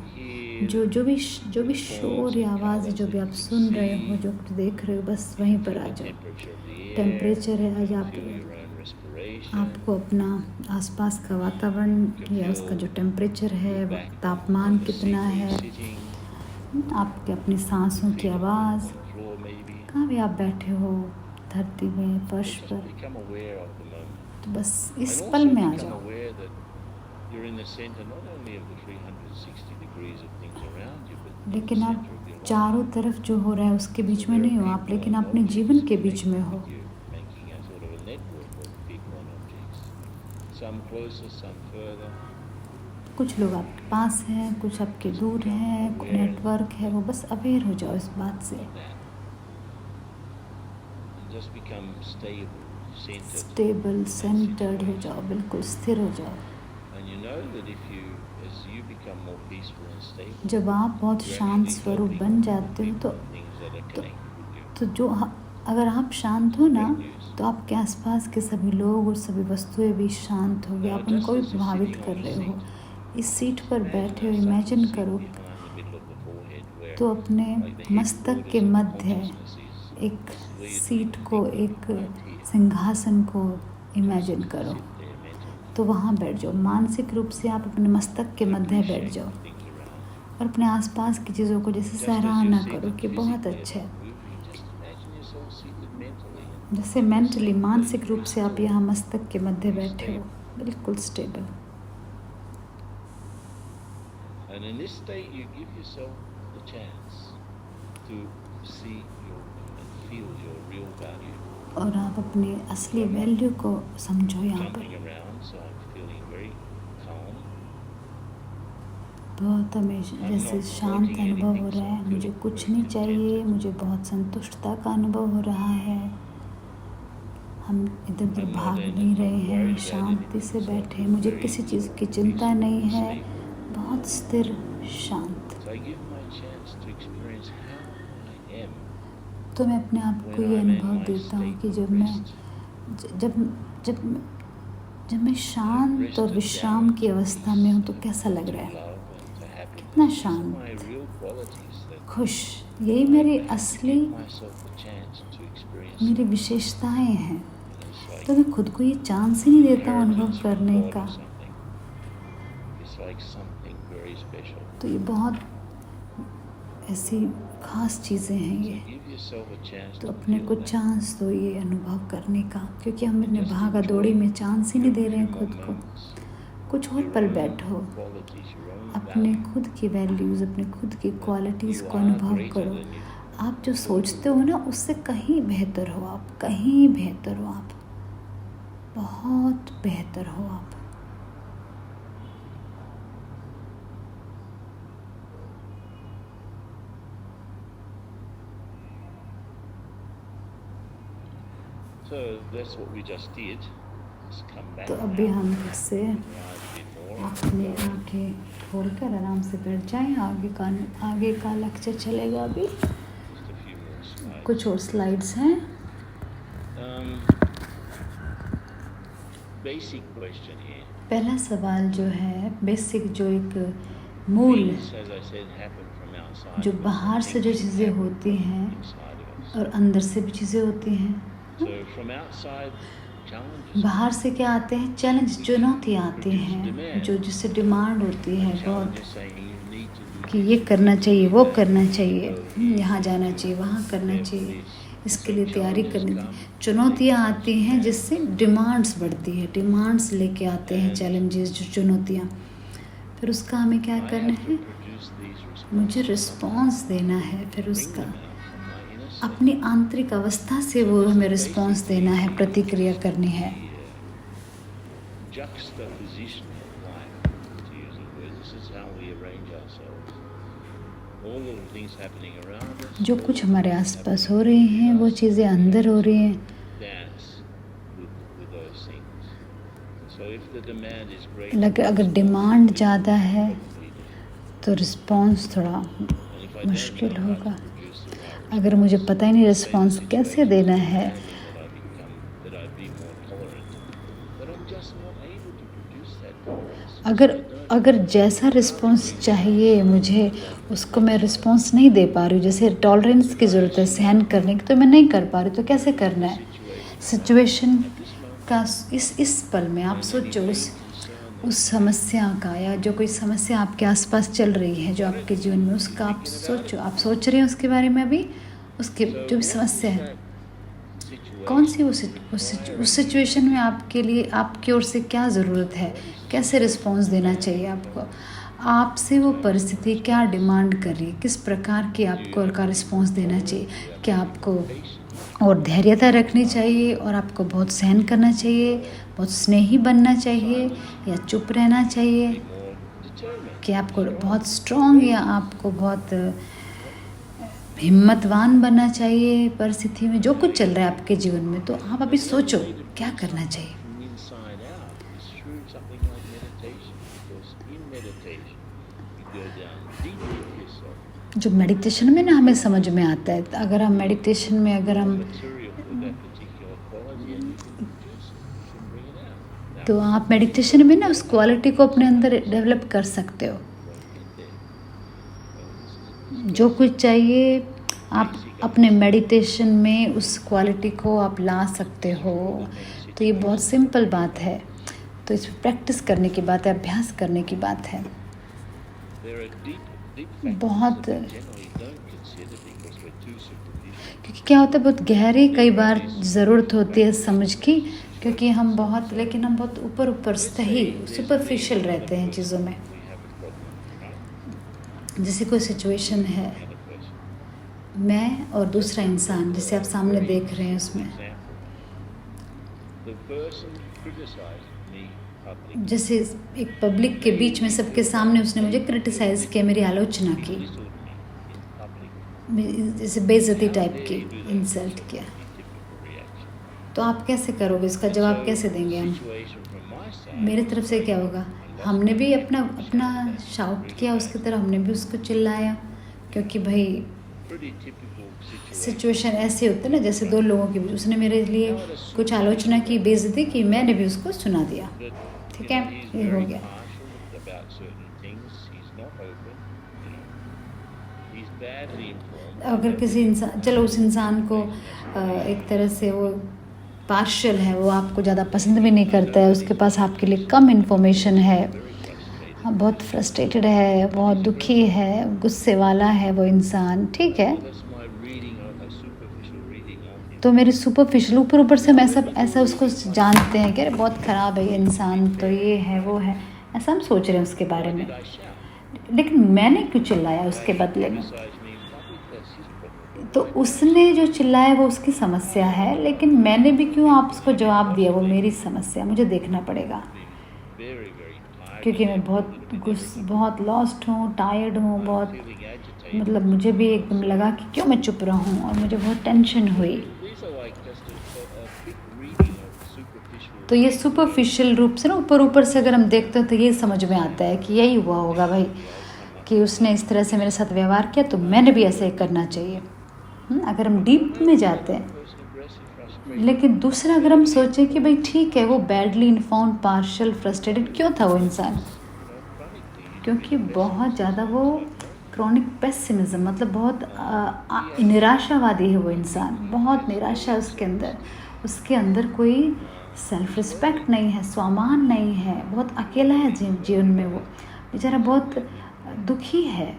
जो भी शोर या आवाज़ जो भी आप सुन रहे हो, जो कुछ देख रहे हो, बस वहीं पर आ जाओ। टेम्परेचर है आज आपको अपना आसपास का वातावरण या उसका जो टेम्परेचर है, तापमान कितना है, आपके अपनी सांसों की आवाज़, कहाँ भी आप बैठे हो, धरती में, फर्श पर, तो बस इस पल में आ जाओ। लेकिन आप चारों तरफ जो हो रहा है उसके बीच में नहीं हो आप, लेकिन अपने जीवन के बीच में हो। कुछ लोग आपके पास हैं, कुछ आपके दूर हैं, नेटवर्क है, वो बस अवेयर हो जाओ इस बात से। स्टेबल, सेंटर्ड हो जाओ, बिल्कुल स्थिर हो जाओ। जब आप बहुत शांत स्वरूप बन जाते हो तो जो अगर आप शांत हो ना, तो आपके आसपास के सभी लोग और सभी वस्तुएं भी शांत होगी, आप उनको भी प्रभावित कर रहे हो। इस सीट पर बैठे हो, इमेजिन करो, तो अपने मस्तक के मध्य एक सीट को, एक सिंहासन को इमेजिन करो, तो वहाँ बैठ जाओ। मानसिक रूप से आप अपने मस्तक के मध्य बैठ जाओ और अपने आसपास की चीज़ों को जैसे सराहना करो कि बहुत अच्छा है। जैसे मेंटली, मानसिक रूप से आप यहाँ मस्तक के मध्य बैठे हो, बिल्कुल स्टेबल। और आप अपने असली वैल्यू को समझो यहाँ पर। बहुत हमेशा जैसे शांत अनुभव हो रहा है, मुझे कुछ नहीं चाहिए, मुझे बहुत संतुष्टता का अनुभव हो रहा है। हम इधर उधर भाग नहीं रहे हैं, शांति से बैठे, मुझे किसी चीज़ की चिंता नहीं है, बहुत स्थिर, शांत। तो मैं अपने आप को ये अनुभव देता हूँ कि जब मैं शांत और विश्राम की अवस्था में हूँ तो कैसा लग रहा है, कितना शांत, खुश। यही मेरी विशेषताएं हैं। तो मैं खुद को ये चांस ही नहीं देता हूँ अनुभव करने का। तो ये बहुत ऐसी खास चीज़ें हैं ये। तो अपने को चांस दो ये अनुभव करने का, क्योंकि हम इतने भागा दौड़ी में चांस ही नहीं दे रहे हैं खुद को। कुछ और पल बैठो, अपने खुद की वैल्यूज़, अपने खुद की क्वालिटीज़ को अनुभव करो। आप जो सोचते हो ना, उससे कहीं बेहतर हो आप, कहीं बेहतर हो आप, बहुत बेहतर हो आप। तो अभी हम इससे अपनी आंखें खोलकर आराम से बैठ जाएं। आगे का लेक्चर चलेगा अभी। कुछ और स्लाइड्स हैं। पहला सवाल जो है बेसिक, जो एक मूल, जो बाहर से जो चीज़ें होती हैं और अंदर से भी चीज़ें होती हैं। बाहर से क्या आते हैं? चैलेंज, चुनौतियाँ आती हैं, जो जिससे डिमांड होती है बहुत कि ये करना चाहिए, वो करना चाहिए, यहाँ जाना चाहिए, वहाँ करना चाहिए, इसके लिए तैयारी करनी चाहिए। चुनौतियाँ आती हैं जिससे डिमांड्स बढ़ती है, डिमांड्स लेके आते हैं चैलेंजेस, जो चुनौतियाँ। फिर उसका हमें क्या करना है? मुझे रिस्पॉन्स देना है। फिर उसका अपनी आंतरिक अवस्था से वो हमें रिस्पॉन्स देना है, प्रतिक्रिया करनी है। जो कुछ हमारे आसपास हो रही हैं, वो चीज़ें अंदर हो रही हैं। अगर डिमांड ज़्यादा है तो रिस्पॉन्स थोड़ा मुश्किल होगा। अगर मुझे पता ही नहीं रिस्पॉन्स कैसे देना है, अगर जैसा रिस्पॉन्स चाहिए मुझे उसको मैं रिस्पॉन्स नहीं दे पा रही हूँ, जैसे टॉलरेंस की ज़रूरत है सहन करने की, तो मैं नहीं कर पा रही, तो कैसे करना है सिचुएशन का। इस पल में आप सोचो उस समस्या का, या जो कोई समस्या आपके आसपास चल रही है जो आपके जीवन में, उसका आप सोचो, आप सोच रहे हैं उसके बारे में अभी, उसके जो भी समस्या है कौन सी उस सिचुएशन में आपके लिए आपकी ओर से क्या ज़रूरत है, कैसे रिस्पॉन्स देना चाहिए आपको, आपसे वो परिस्थिति क्या डिमांड कर रही है, किस प्रकार की आपको का रिस्पॉन्स देना चाहिए। क्या आपको और धैर्यता रखनी चाहिए और आपको बहुत सहन करना चाहिए, बहुत स्नेही बनना चाहिए, या चुप रहना चाहिए, कि आपको बहुत स्ट्रॉन्ग या आपको बहुत हिम्मतवान बनना चाहिए परिस्थिति में, जो कुछ चल रहा है आपके जीवन में। तो आप अभी सोचो क्या करना चाहिए। जो मेडिटेशन में ना हमें समझ में आता है, अगर हम मेडिटेशन में तो आप मेडिटेशन में ना उस क्वालिटी को अपने अंदर डेवलप कर सकते हो। जो कुछ चाहिए आप अपने मेडिटेशन में उस क्वालिटी को आप ला सकते हो। तो ये बहुत सिंपल बात है, तो इस पर प्रैक्टिस करने की बात है, अभ्यास करने की बात है। बहुत, क्योंकि क्या होता है बहुत गहरी कई बार ज़रूरत होती है समझ की, क्योंकि हम बहुत ऊपर सही सुपरफिशियल रहते हैं चीज़ों में। जैसे कोई सिचुएशन है, मैं और दूसरा इंसान जिसे आप सामने देख रहे हैं, उसमें जैसे एक पब्लिक के बीच में सबके सामने उसने मुझे क्रिटिसाइज़ किया, मेरी आलोचना की, जैसे बेइज्जती टाइप की इंसल्ट किया, तो आप कैसे करोगे, इसका जवाब कैसे देंगे हम? मेरी तरफ से क्या होगा, हमने भी अपना शाउट किया उसकी तरह, हमने भी उसको चिल्लाया, क्योंकि भाई सिचुएशन ऐसी होती है ना, जैसे दो लोगों के बीच, उसने मेरे लिए कुछ आलोचना की, बेइज्जती की, मैंने भी उसको सुना दिया, ठीक है, ये हो गया। अगर किसी इंसान, चलो उस इंसान को एक तरह से वो पार्शियल है, वो आपको ज़्यादा पसंद भी नहीं करता है, उसके पास आपके लिए कम इन्फॉर्मेशन है, बहुत फ्रस्ट्रेटेड है, बहुत दुखी है, गुस्से वाला है वो इंसान, ठीक है। तो मेरे सुपरफिशियल ऊपर से हम ऐसा उसको जानते हैं कि अरे बहुत ख़राब है ये इंसान, तो ये है वो है, ऐसा हम सोच रहे हैं उसके बारे में। लेकिन मैंने क्यों चिल्लाया उसके बदले में? तो उसने जो चिल्लाया वो उसकी समस्या है, लेकिन मैंने भी क्यों आप उसको जवाब दिया, वो मेरी समस्या, मुझे देखना पड़ेगा, क्योंकि मैं बहुत लॉस्ट हूँ, टायर्ड हूँ, बहुत मतलब मुझे भी एकदम लगा कि क्यों मैं चुप रहा हूँ, और मुझे बहुत टेंशन हुई। तो ये सुपरफिशियल रूप से ना ऊपर से अगर हम देखते हैं तो ये समझ में आता है कि यही हुआ होगा भाई, कि उसने इस तरह से मेरे साथ व्यवहार किया, तो मैंने भी ऐसे ही करना चाहिए। अगर हम डीप में जाते हैं। लेकिन दूसरा अगर हम सोचें कि भाई ठीक है, वो बैडली इन्फॉर्म्ड, पार्शियल, फ्रस्ट्रेटेड क्यों था वो इंसान, क्योंकि बहुत ज़्यादा वो क्रॉनिक पेसिमिज्म, मतलब बहुत निराशावादी है वो इंसान, बहुत निराशा है उसके अंदर कोई सेल्फ रिस्पेक्ट नहीं है, स्वामान नहीं है, बहुत अकेला है जीवन में, वो बेचारा बहुत दुखी है,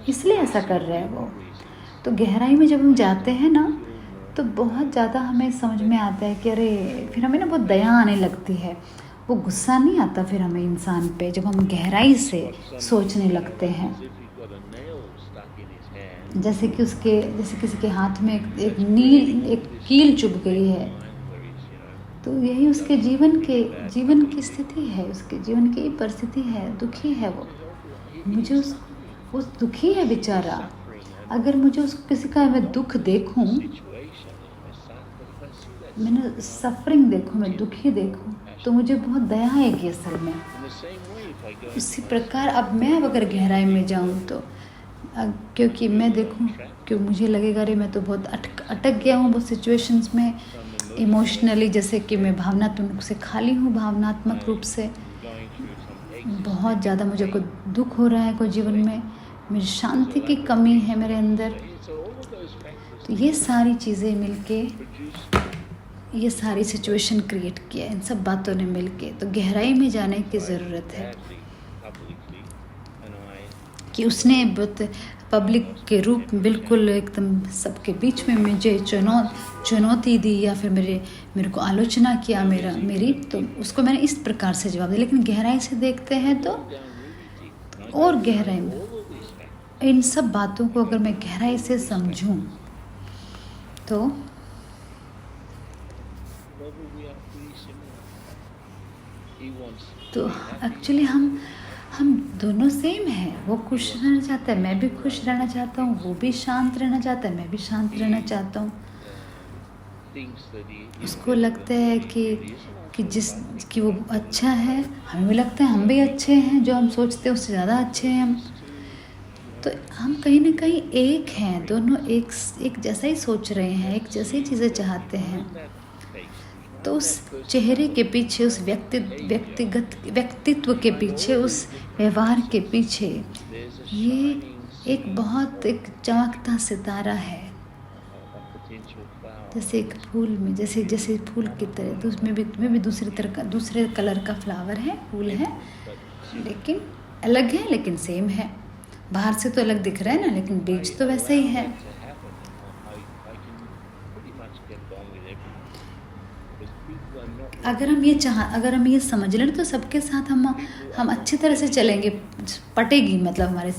इसलिए ऐसा कर रहा है वो। तो गहराई में जब हम जाते हैं ना, तो बहुत ज़्यादा हमें समझ में आता है कि अरे, फिर हमें ना बहुत दया आने लगती है, वो गुस्सा नहीं आता फिर हमें इंसान पे, जब हम गहराई से सोचने लगते हैं। जैसे किसी के हाथ में एक कील चुभ गई है, तो यही उसके जीवन की स्थिति है, उसके जीवन की परिस्थिति है, दुखी है वो, मुझे वो दुखी है बेचारा। अगर मुझे किसी का मैं दुख देखूं, मैंने सफरिंग देखूं, मैं दुखी देखूं, तो मुझे बहुत दया आएगी असल में। उसी प्रकार अब मैं अगर गहराई में जाऊं, तो क्योंकि मैं देखूं, क्यों मुझे लगेगा अरे मैं तो बहुत अटक गया हूं बहुत सिचुएशंस में इमोशनली, जैसे कि मैं भावनात्मक से खाली हूँ, भावनात्मक रूप से बहुत ज़्यादा मुझे कोई दुख हो रहा है कोई जीवन में, मेरी शांति की कमी है मेरे अंदर, तो ये सारी चीज़ें मिलके ये सारी सिचुएशन क्रिएट किया, इन सब बातों ने मिलके। तो गहराई में जाने की ज़रूरत है कि उसने बहुत पब्लिक के रूप में बिल्कुल एकदम सबके बीच में मुझे चुनौती दी या फिर मेरे को आलोचना किया मेरी, तो उसको मैंने इस प्रकार से जवाब दिया। लेकिन गहराई से देखते हैं तो और गहराई में इन सब बातों को अगर मैं गहराई से समझूं तो एक्चुअली हम दोनों सेम हैं। वो खुश रहना चाहता है, मैं भी खुश रहना चाहता हूँ, वो भी शांत रहना चाहता है, मैं भी शांत रहना चाहता हूँ। उसको लगता है कि वो अच्छा है, हमें भी लगता है हम भी अच्छे हैं, जो हम सोचते हैं उससे ज़्यादा अच्छे हैं हम। तो हम कहीं ना कहीं एक हैं, दोनों एक जैसा ही सोच रहे हैं, एक जैसी चीज़ें चाहते हैं। तो उस चेहरे के पीछे, उस व्यक्तित्व के पीछे, उस व्यवहार के पीछे ये एक चमकता सितारा है, जैसे एक फूल में, जैसे फूल की तरह, तो उसमें भी दूसरे कलर का फ्लावर है, फूल है, लेकिन अलग है, लेकिन सेम है। बाहर से तो अलग दिख रहा है ना, लेकिन बीज तो वैसा ही है। अगर हम ये समझ लें तो सबके साथ हम अच्छी तरह से चलेंगे, पटेगी मतलब हमारी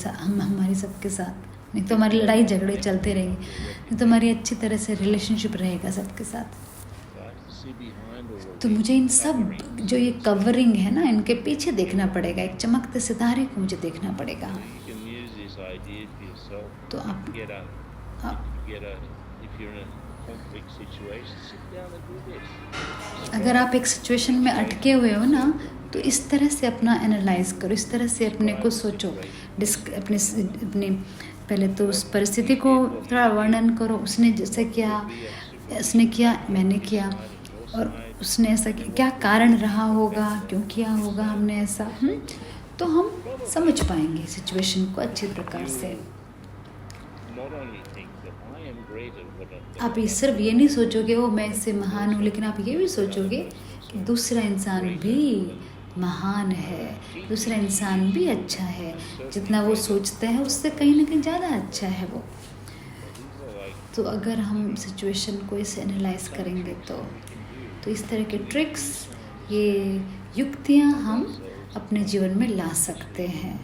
सबके साथ, नहीं तो हमारी लड़ाई झगड़े चलते रहेंगे, नहीं तो हमारी अच्छी तरह से रिलेशनशिप रहेगा सबके साथ। तो मुझे इन सब जो ये कवरिंग है ना, इनके पीछे देखना पड़ेगा, एक चमकते सितारे को मुझे देखना पड़ेगा। तो अगर आप एक सिचुएशन में अटके हुए हो ना, तो इस तरह से अपना एनालाइज करो, इस तरह से अपने को सोचो, अपने पहले तो उस परिस्थिति को थोड़ा वर्णन करो। उसने जैसे किया, उसने किया, मैंने किया, और उसने ऐसा क्या कारण रहा होगा, क्यों किया होगा हमने ऐसा, तो हम समझ पाएंगे सिचुएशन को अच्छी प्रकार से। आप सिर्फ ये नहीं सोचोगे वो मैं इससे महान हूँ, लेकिन आप ये भी सोचोगे कि दूसरा इंसान भी महान है, दूसरा इंसान भी अच्छा है, जितना वो सोचता है उससे कहीं ना कहीं ज़्यादा अच्छा है वो। तो अगर हम सिचुएशन को इसे एनालाइज करेंगे तो इस तरह के ट्रिक्स, ये युक्तियाँ हम अपने जीवन में ला सकते हैं।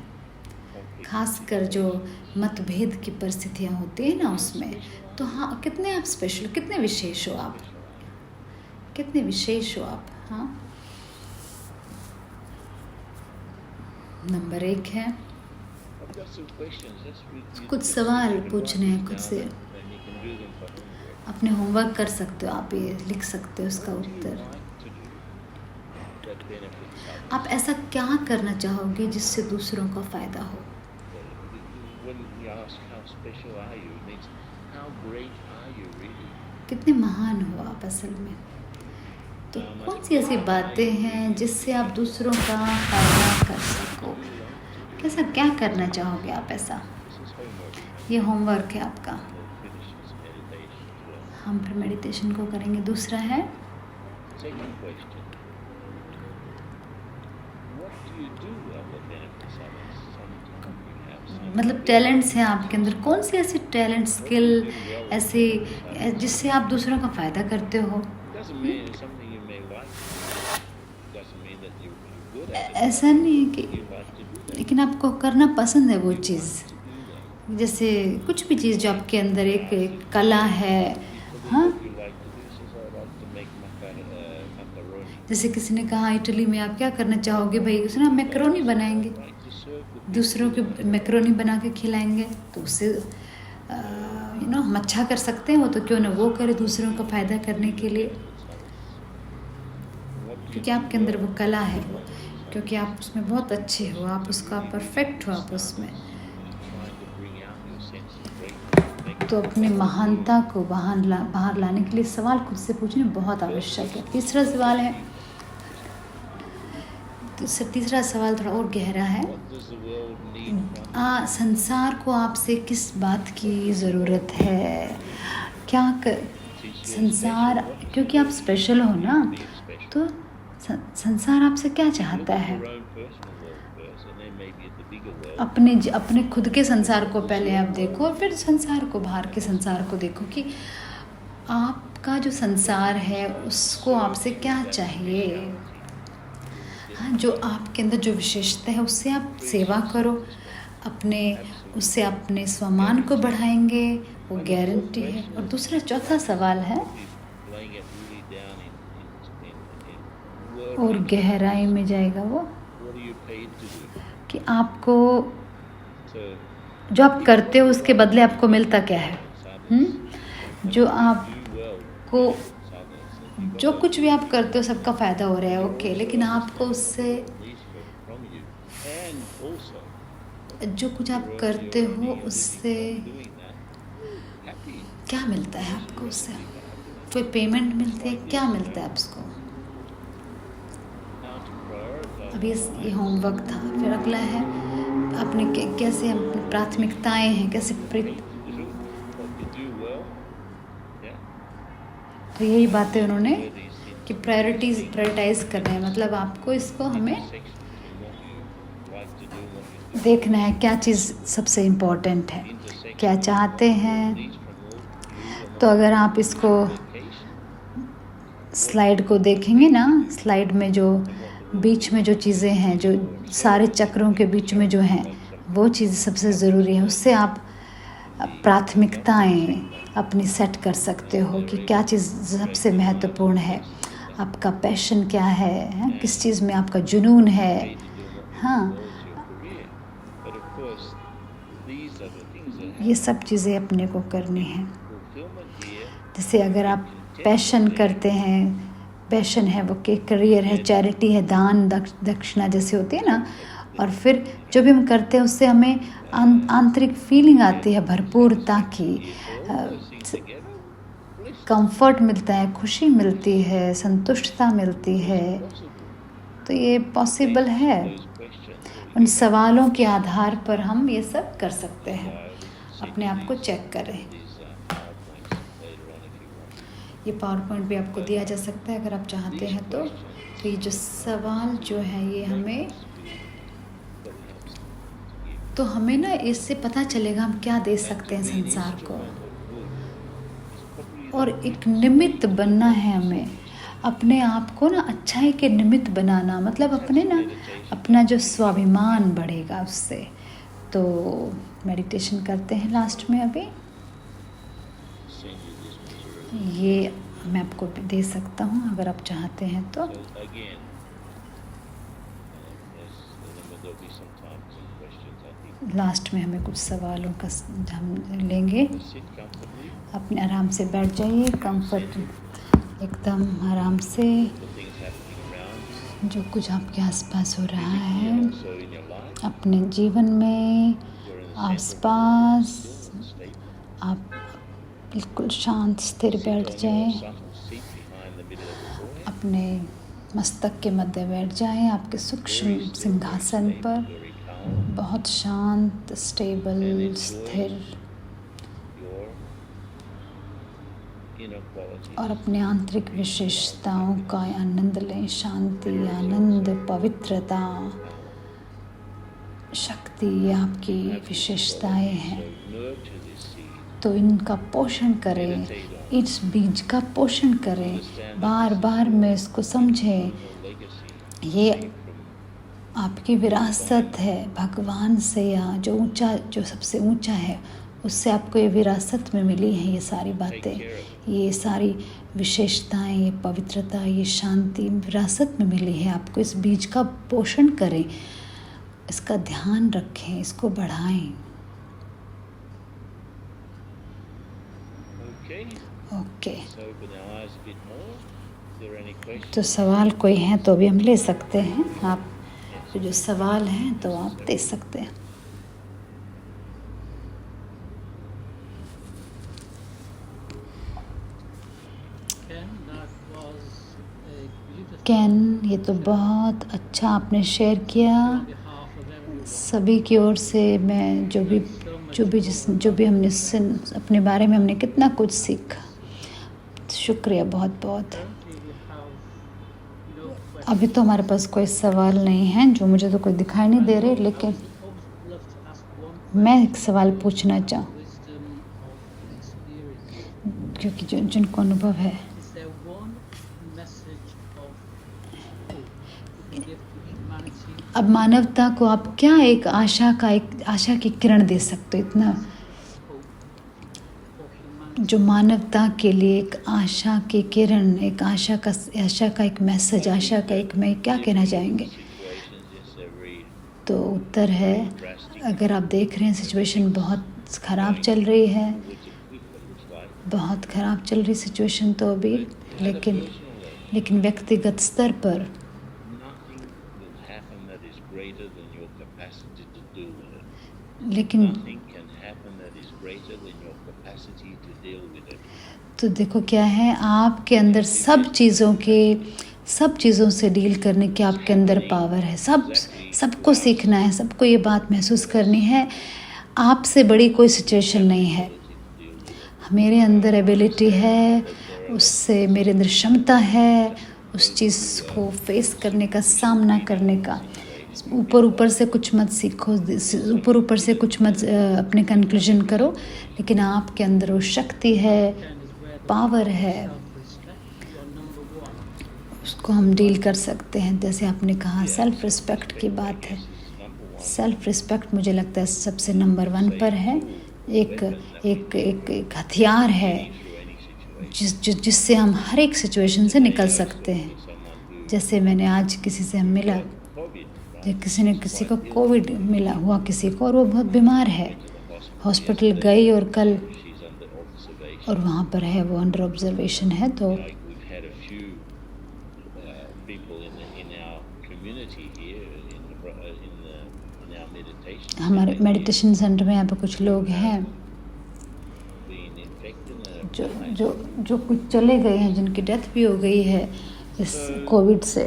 खासकर जो मतभेद की परिस्थितियाँ होती है ना, उसमें तो हाँ, कितने आप स्पेशल, कितने विशेष हो आप, कितने विशेष हो आप। हाँ, नंबर 1 है, कुछ सवाल पूछने हैं खुद से, अपने होमवर्क कर सकते हो, आप ये लिख सकते हो उसका उत्तर। आप ऐसा क्या करना चाहोगे जिससे दूसरों का फायदा हो? कितने महान हो आप असल में? तो कौन सी ऐसी बातें हैं जिससे आप दूसरों का फायदा कर सको? कैसा क्या करना चाहोगे आप ऐसा? ये होमवर्क है आपका। हम फिर मेडिटेशन को करेंगे। दूसरा है, मतलब टैलेंट्स हैं आपके अंदर, कौन सी ऐसी टैलेंट, स्किल ऐसे जिससे आप दूसरों का फायदा करते हो? ऐसा नहीं है कि, लेकिन आपको करना पसंद है वो चीज़, जैसे कुछ भी चीज़ जो आपके अंदर एक कला है। हाँ, जैसे किसी ने कहा इटली में आप क्या करना चाहोगे भाई, उसने हम मैकरोनी बनाएंगे, दूसरों के मैकरोनी बना के खिलाएंगे, तो उससे हम अच्छा कर सकते हैं, वो तो क्यों ना वो करे दूसरों का फ़ायदा करने के लिए, क्योंकि आपके अंदर वो कला है, वो क्योंकि आप उसमें बहुत अच्छे हो, आप उसका परफेक्ट हो आप उसमें। तो अपने महानता को बाहर लाने के लिए सवाल खुद से पूछने बहुत आवश्यक है। तीसरा सवाल है, तीसरा सवाल थोड़ा और गहरा है। संसार को आपसे किस बात की ज़रूरत है? संसार, क्योंकि आप स्पेशल हो ना, तो संसार आपसे क्या चाहता है? अपने खुद के संसार को पहले आप देखो और फिर संसार को, बाहर के संसार को देखो कि आपका जो संसार है उसको आपसे क्या चाहिए। हाँ, जो आपके अंदर जो विशेषता है उससे आप सेवा करो, उससे अपने स्वमान को बढ़ाएंगे, वो गारंटी है। और दूसरा चौथा सवाल है और गहराई में जाएगा वो कि आपको जो आप करते हो उसके बदले आपको मिलता क्या है। जो कुछ भी आप करते हो सबका फ़ायदा हो रहा है, ओके, लेकिन आपको उससे जो कुछ आप करते हो उससे क्या मिलता है आपको? उससे कोई पेमेंट मिलती है? क्या मिलता है आपको? अभी ये होमवर्क था। फिर अगला है अपने कैसे प्राथमिकताएं हैं, कैसे तो यही बातें उन्होंने कि प्रायोरिटाइज करना है, मतलब आपको इसको हमें देखना है क्या चीज़ सबसे इम्पोर्टेंट है, क्या चाहते हैं। तो अगर आप इसको स्लाइड को देखेंगे ना, स्लाइड में जो बीच में जो चीज़ें हैं, जो सारे चक्रों के बीच में जो हैं, वो चीज़ सबसे ज़रूरी है। उससे आप प्राथमिकताएं अपनी सेट कर सकते हो कि क्या चीज़ सबसे महत्वपूर्ण है, आपका पैशन क्या है, किस चीज़ में आपका जुनून है। हाँ, ये सब चीज़ें अपने को करनी है। जैसे अगर आप पैशन करते हैं, पैशन है वो कि करियर है, चैरिटी है, दान दक्षिणा जैसे होती है ना, और फिर जो भी हम करते हैं उससे हमें आंतरिक फीलिंग आती है, भरपूरता की, कंफर्ट मिलता है, खुशी मिलती है, संतुष्टता मिलती है। तो ये पॉसिबल है। उन सवालों के आधार पर हम ये सब कर सकते हैं। अपने आप को चेक करें। ये पावर पॉइंट भी आपको दिया जा सकता है अगर आप चाहते हैं तो ये जो सवाल जो है ये हमें ना इससे पता चलेगा हम क्या दे सकते हैं संसार को। और एक निमित्त बनना है हमें, अपने आप को ना अच्छाई के निमित्त बनाना, मतलब अपना जो स्वाभिमान बढ़ेगा उससे। तो मेडिटेशन करते हैं लास्ट में। अभी ये मैं आपको दे सकता हूँ अगर आप चाहते हैं तो। लास्ट में हमें कुछ सवालों का हम लेंगे। अपने आराम से बैठ जाइए, कंफर्ट एकदम आराम से। जो कुछ आपके आसपास हो रहा है अपने जीवन में आसपास, आप बिल्कुल शांत स्थिर बैठ जाएं। अपने मस्तक के मध्य बैठ जाएं, आपके सूक्ष्म सिंहासन पर, बहुत शांत, स्टेबल, स्थिर। और अपने आंतरिक विशेषताओं का आनंद लें। शांति, आनंद, पवित्रता, शक्ति, ये आपकी विशेषताएं हैं। तो इनका पोषण करें, इस बीज का पोषण करें, बार बार में इसको समझें। ये आपकी विरासत है भगवान से, या जो सबसे ऊंचा है उससे आपको ये विरासत में मिली है। ये सारी बातें, ये सारी विशेषताएं, ये पवित्रता, ये शांति विरासत में मिली है आपको। इस बीज का पोषण करें, इसका ध्यान रखें, इसको बढ़ाएं। ओके। तो सवाल कोई है तो भी हम ले सकते हैं। आप जो सवाल हैं तो आप दे सकते हैं। That was a कैन, ये तो बहुत अच्छा आपने शेयर किया। सभी की ओर से मैं जो भी हमने अपने बारे में हमने कितना कुछ सीखा, शुक्रिया बहुत बहुत। अभी तो हमारे पास कोई सवाल नहीं है, जो मुझे तो कोई दिखाई नहीं दे रहे, लेकिन मैं एक सवाल पूछना चाहूँ, क्योंकि जिनको अनुभव है। अब मानवता को आप क्या एक आशा की किरण दे सकते हो? इतना जो मानवता के लिए एक आशा की किरण, एक आशा का एक मैसेज, आशा का एक, मैं क्या कहना चाहेंगे? तो उत्तर है, अगर आप देख रहे हैं सिचुएशन बहुत ख़राब चल रही है, बहुत ख़राब चल रही सिचुएशन तो अभी, लेकिन व्यक्तिगत स्तर पर तो देखो क्या है, आपके अंदर सब चीज़ों से डील करने की आपके अंदर पावर है। सबको सीखना है, सबको ये बात महसूस करनी है, आपसे बड़ी कोई सिचुएशन नहीं है। मेरे अंदर एबिलिटी है, उससे मेरे अंदर क्षमता है उस चीज़ को फेस करने का, सामना करने का। ऊपर से कुछ मत सीखो, ऊपर से कुछ मत अपने कंक्लूजन करो, लेकिन आपके अंदर वो शक्ति है, पावर है, उसको हम डील कर सकते हैं। जैसे आपने कहा, सेल्फ रिस्पेक्ट की बात है। सेल्फ रिस्पेक्ट मुझे लगता है सबसे नंबर 1 पर है। एक हथियार है जिससे हम हर एक सिचुएशन से निकल सकते हैं। जैसे मैंने आज किसी से मिला, किसी को कोविड हुआ किसी को, और वो बहुत बीमार है, हॉस्पिटल गई और कल, और वहाँ पर है, वो अंडर ऑब्जर्वेशन है। तो हमारे मेडिटेशन सेंटर में यहाँ पे कुछ लोग हैं जो कुछ चले गए हैं, जिनकी डेथ भी हो गई है इस कोविड से।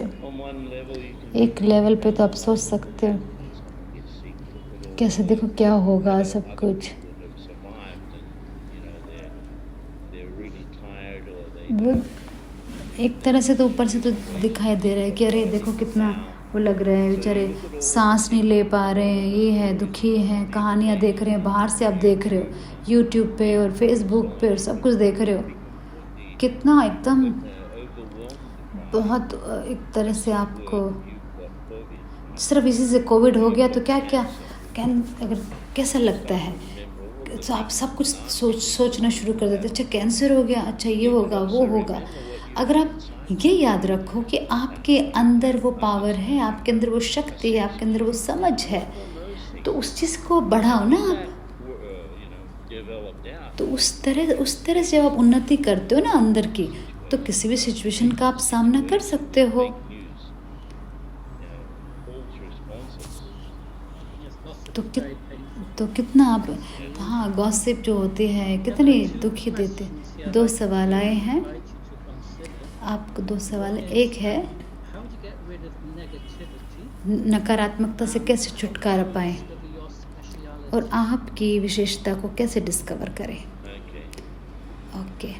एक लेवल पे तो आप सोच सकते हो कैसे, देखो क्या होगा सब कुछ। वो एक तरह से तो ऊपर से तो दिखाई दे रहा है कि अरे देखो कितना वो लग रहा है, बेचारे सांस नहीं ले पा रहे हैं, ये है, दुखी हैं, कहानियाँ देख रहे हैं, बाहर से आप देख रहे हो यूट्यूब पे और फेसबुक पे और सब कुछ देख रहे हो, कितना एकदम बहुत एक तरह से आपको सिर्फ इसी से कोविड हो गया तो क्या अगर कैसा लगता है, तो आप सब कुछ सोचना शुरू कर देते, अच्छा कैंसर हो गया, अच्छा ये होगा वो होगा। अगर आप ये याद रखो कि आपके अंदर वो पावर है, आपके अंदर वो शक्ति है, आपके अंदर वो समझ है, तो उस चीज़ को बढ़ाओ ना आप। तो उस तरह से जब आप उन्नति करते हो ना अंदर की, तो किसी भी सिचुएशन का आप सामना कर सकते हो। तो कितना आप, हाँ, गॉसिप जो होती है कितनी दुखी देते। 2 सवाल आए हैं आपको, 2 सवाल। एक है, नकारात्मकता से कैसे छुटकारा पाएं और आपकी विशेषता को कैसे डिस्कवर करें। ओके,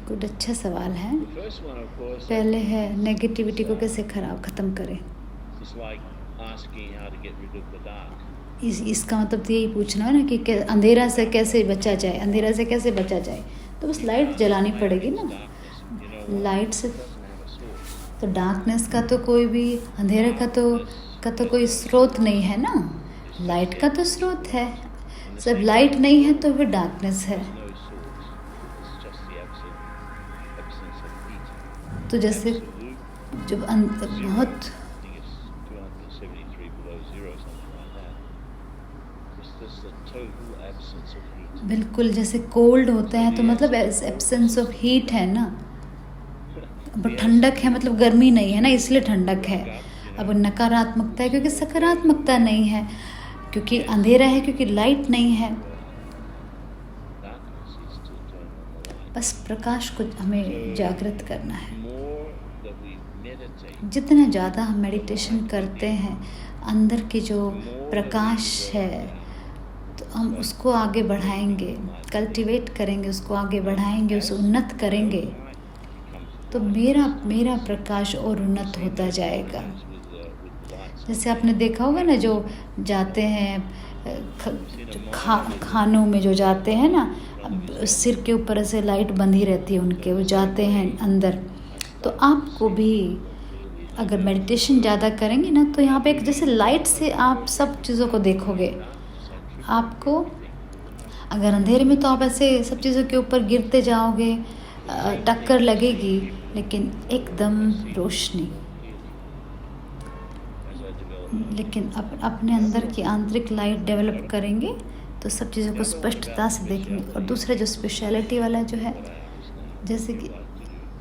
गुड, अच्छा सवाल है। पहले है नेगेटिविटी को कैसे ख़त्म करें। इसका मतलब तो यही पूछना है ना कि अंधेरा से कैसे बचा जाए, तो बस लाइट जलानी पड़ेगी ना। लाइट से तो डार्कनेस का तो कोई भी, अंधेरे का तो कोई स्रोत नहीं है ना, लाइट का तो स्रोत है। जब लाइट नहीं है तो फिर डार्कनेस है। तो जैसे जब बहुत बिल्कुल जैसे कोल्ड होता है तो मतलब एब्सेंस ऑफ हीट है ना, अब ठंडक है मतलब गर्मी नहीं है ना, इसलिए ठंडक है। अब नकारात्मकता है क्योंकि सकारात्मकता नहीं है, क्योंकि अंधेरा है क्योंकि लाइट नहीं है। बस प्रकाश को हमें जागृत करना है। जितना ज़्यादा हम मेडिटेशन करते हैं, अंदर की जो प्रकाश है, तो हम उसको आगे बढ़ाएंगे, कल्टीवेट करेंगे, उसको आगे बढ़ाएंगे, उसे उन्नत करेंगे, तो मेरा प्रकाश और उन्नत होता जाएगा। जैसे आपने देखा होगा ना, जो जाते हैं खानों में, जो जाते हैं ना, सिर के ऊपर ऐसे लाइट बंधी रहती है उनके, वो जाते हैं अंदर। तो आपको भी अगर मेडिटेशन ज़्यादा करेंगे ना, तो यहाँ पे एक जैसे लाइट से आप सब चीज़ों को देखोगे। आपको अगर अंधेरे में तो आप ऐसे सब चीज़ों के ऊपर गिरते जाओगे, टक्कर लगेगी, लेकिन एकदम रोशनी। लेकिन अपने अंदर की आंतरिक लाइट डेवलप करेंगे तो सब चीज़ों को स्पष्टता से देखेंगे। और दूसरा जो स्पेशलिटी वाला जो है, जैसे कि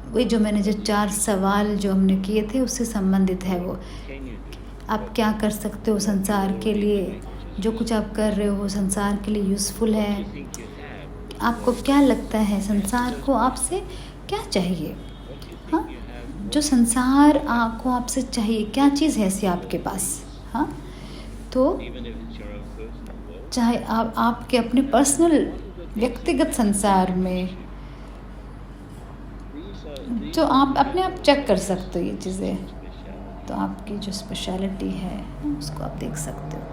वही जो मैंने जो 4 सवाल जो हमने किए थे उससे संबंधित है वो। आप क्या कर सकते हो संसार के लिए, जो कुछ आप कर रहे हो संसार के लिए यूज़फुल है। आपको क्या लगता है संसार को आपसे क्या चाहिए? हाँ, जो संसार को आपसे चाहिए, क्या चीज़ है ऐसी आपके पास? हाँ, तो चाहे आपके अपने पर्सनल व्यक्तिगत संसार में, जो आप अपने आप चेक कर सकते हो ये चीज़ें, तो आपकी जो स्पेशलिटी है उसको आप देख सकते हो।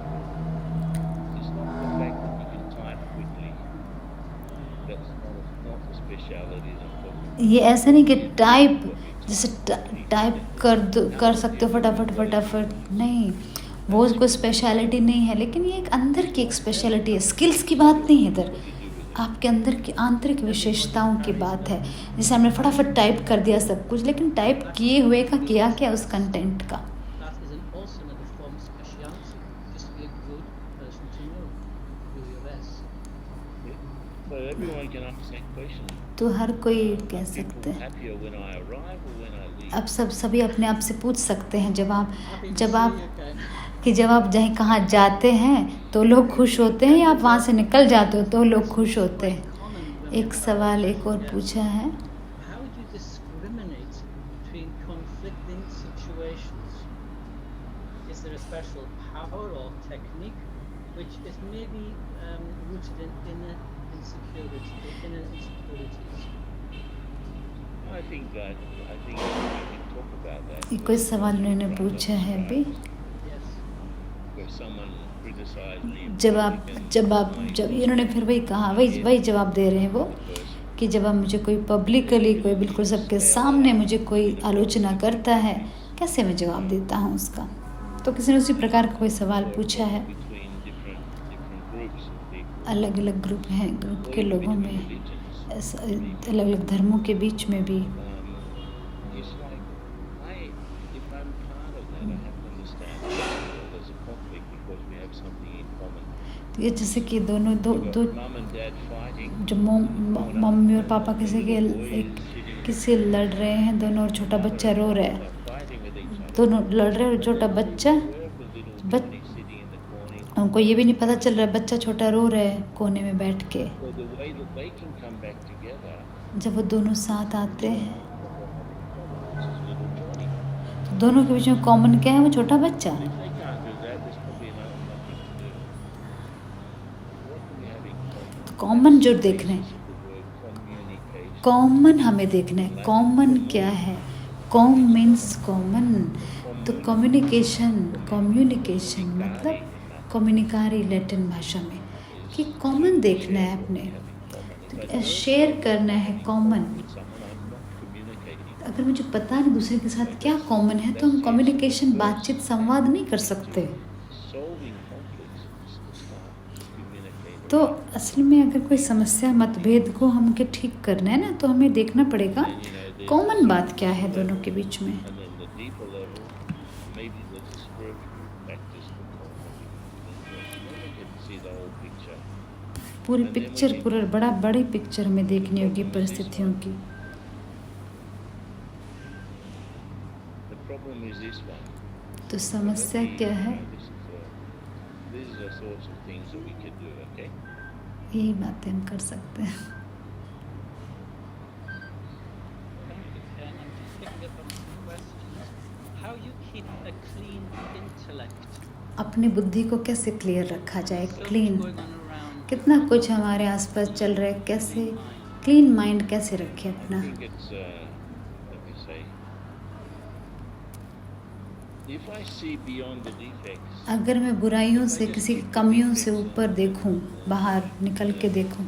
ये ऐसा नहीं कि जैसे टाइप कर सकते हो फटाफट, नहीं, वो कोई स्पेशलिटी नहीं है। लेकिन ये एक अंदर की एक स्पेशलिटी है, स्किल्स की बात नहीं है इधर, आपके अंदर की आंतरिक विशेषताओं की बात है। जैसे हमने फटाफट टाइप कर दिया सब कुछ, लेकिन टाइप किए हुए का किया क्या उस कंटेंट का? तो हर कोई कह सकते हैं, अब सभी अपने आप से पूछ सकते हैं, जब आप कहाँ जाते हैं तो लोग खुश होते हैं, या आप वहाँ से निकल जाते हो तो लोग खुश होते हैं। एक सवाल एक और पूछा है, which is maybe rooted in inner insecurities. I think we can talk about that. कोई सवाल उन्होंने पूछा है अभी, जब इन्होंने फिर वही कहा, वही जवाब दे रहे हैं वो, कि जब आप मुझे कोई पब्लिकली, कोई बिल्कुल सबके सामने मुझे कोई आलोचना करता है, कैसे मैं जवाब देता हूँ उसका। तो किसी ने उसी प्रकार का कोई सवाल पूछा है। अलग अलग ग्रुप हैं, ग्रुप के लोगों में, अलग अलग धर्मों के बीच में भी। ये जैसे कि दो जो मम्मी और पापा किसी लड़ रहे हैं दोनों, और छोटा बच्चा रो रहा है, दोनों लड़ रहे हैं और छोटा बच्चा, उनको ये भी नहीं पता चल रहा है, बच्चा छोटा रो रहा है कोने में बैठ के। जब वो दोनों साथ आते हैं तो दोनों के बीच में कॉमन क्या है? वो छोटा बच्चा। कॉमन जो देख रहे हैं, कॉमन हमें देखना है, कॉमन क्या है? कॉम मीन्स कॉमन, तो कम्युनिकेशन मतलब कम्युनिकारी लैटिन भाषा में, कि कॉमन देखना है अपने, तो शेयर करना है कॉमन। अगर मुझे पता नहीं दूसरे के साथ क्या कॉमन है, तो हम कम्युनिकेशन, बातचीत, संवाद नहीं कर सकते। तो असल में अगर कोई समस्या, मतभेद को हमके ठीक करना है ना, तो हमें देखना पड़ेगा कॉमन बात क्या है दोनों के बीच में। पूरी पिक्चर, बड़ी पिक्चर हमें देखनी होगी परिस्थितियों की। तो समस्या क्या है? यही बातें हम कर सकते हैं। अपनी बुद्धि को कैसे क्लियर रखा जाए, क्लीन। कितना कुछ हमारे आसपास चल रहा है, कैसे क्लीन माइंड कैसे रखें अपना। अगर मैं बुराइयों से, किसी कमियों से ऊपर देखूं, बाहर निकल के देखूं,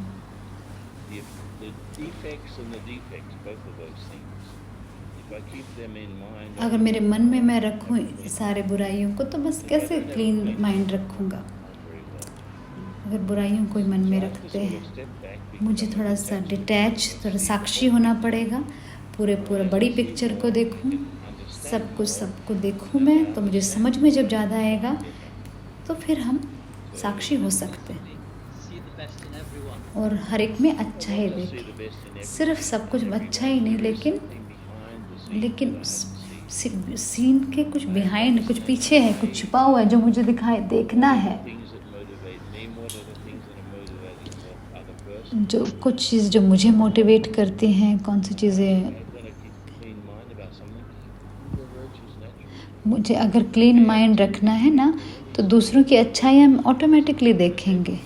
अगर मेरे मन में मैं रखूं सारे बुराइयों को, तो बस कैसे क्लीन माइंड रखूंगा। अगर बुराइयों को मन में रखते हैं, मुझे थोड़ा सा डिटैच, थोड़ा साक्षी होना पड़ेगा। पूरा बड़ी पिक्चर को देखूं, सबको देखूं मैं, तो मुझे समझ में जब ज़्यादा आएगा तो फिर हम साक्षी हो सकते हैं और हर एक में अच्छा ही देखें। सिर्फ सब कुछ अच्छा ही नहीं, लेकिन सीन के कुछ बिहाइंड, कुछ पीछे है, कुछ छुपा हुआ है जो मुझे देखना है। जो कुछ चीज़ जो मुझे मोटिवेट करती हैं, कौन सी चीज़ें मुझे, अगर क्लीन माइंड रखना है ना, तो दूसरों की अच्छाई हम ऑटोमेटिकली देखेंगे।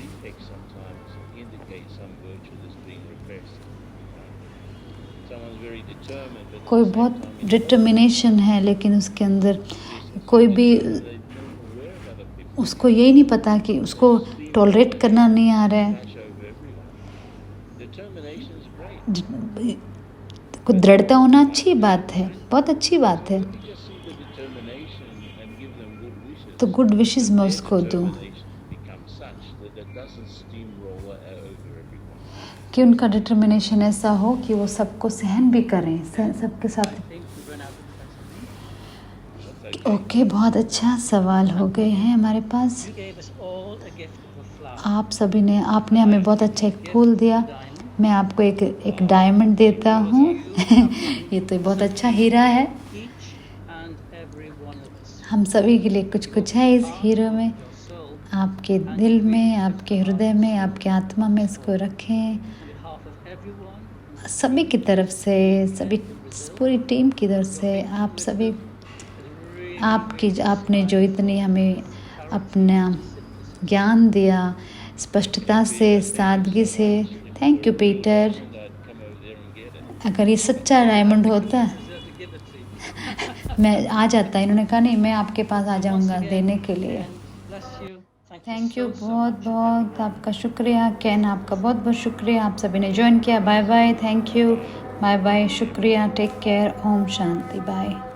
कोई बहुत डिटर्मिनेशन है, लेकिन उसके अंदर कोई भी, उसको यही नहीं पता कि उसको टॉलरेट करना नहीं आ रहा है। कुछ दृढ़ता होना अच्छी बात है, बहुत अच्छी बात है। तो गुड विशेस मैं उसको दूँ कि उनका डिटर्मिनेशन ऐसा हो कि वो सबको सहन भी करें, सबके साथ। ओके, बहुत अच्छा सवाल हो गए हैं हमारे पास। आपने हमें बहुत अच्छा एक फूल दिया। मैं आपको एक डायमंड देता हूँ। ये तो बहुत अच्छा हीरा है। हम सभी के लिए कुछ कुछ है इस हीरो में। आपके दिल में, आपके हृदय में, आपके आत्मा में इसको रखें। सभी की तरफ से, सभी पूरी टीम की तरफ से, आप सभी, आपने जो इतनी हमें अपना ज्ञान दिया, स्पष्टता से, सादगी से, थैंक यू पीटर। अगर ये सच्चा डायमंड होता मैं आ जाता। इन्होंने कहा नहीं, मैं आपके पास आ जाऊंगा देने के लिए। थैंक यू, बहुत आपका शुक्रिया। कैन, आपका बहुत शुक्रिया। आप सभी ने ज्वाइन किया। Bye bye, thank you, bye bye, शुक्रिया, take care, Om Shanti, bye.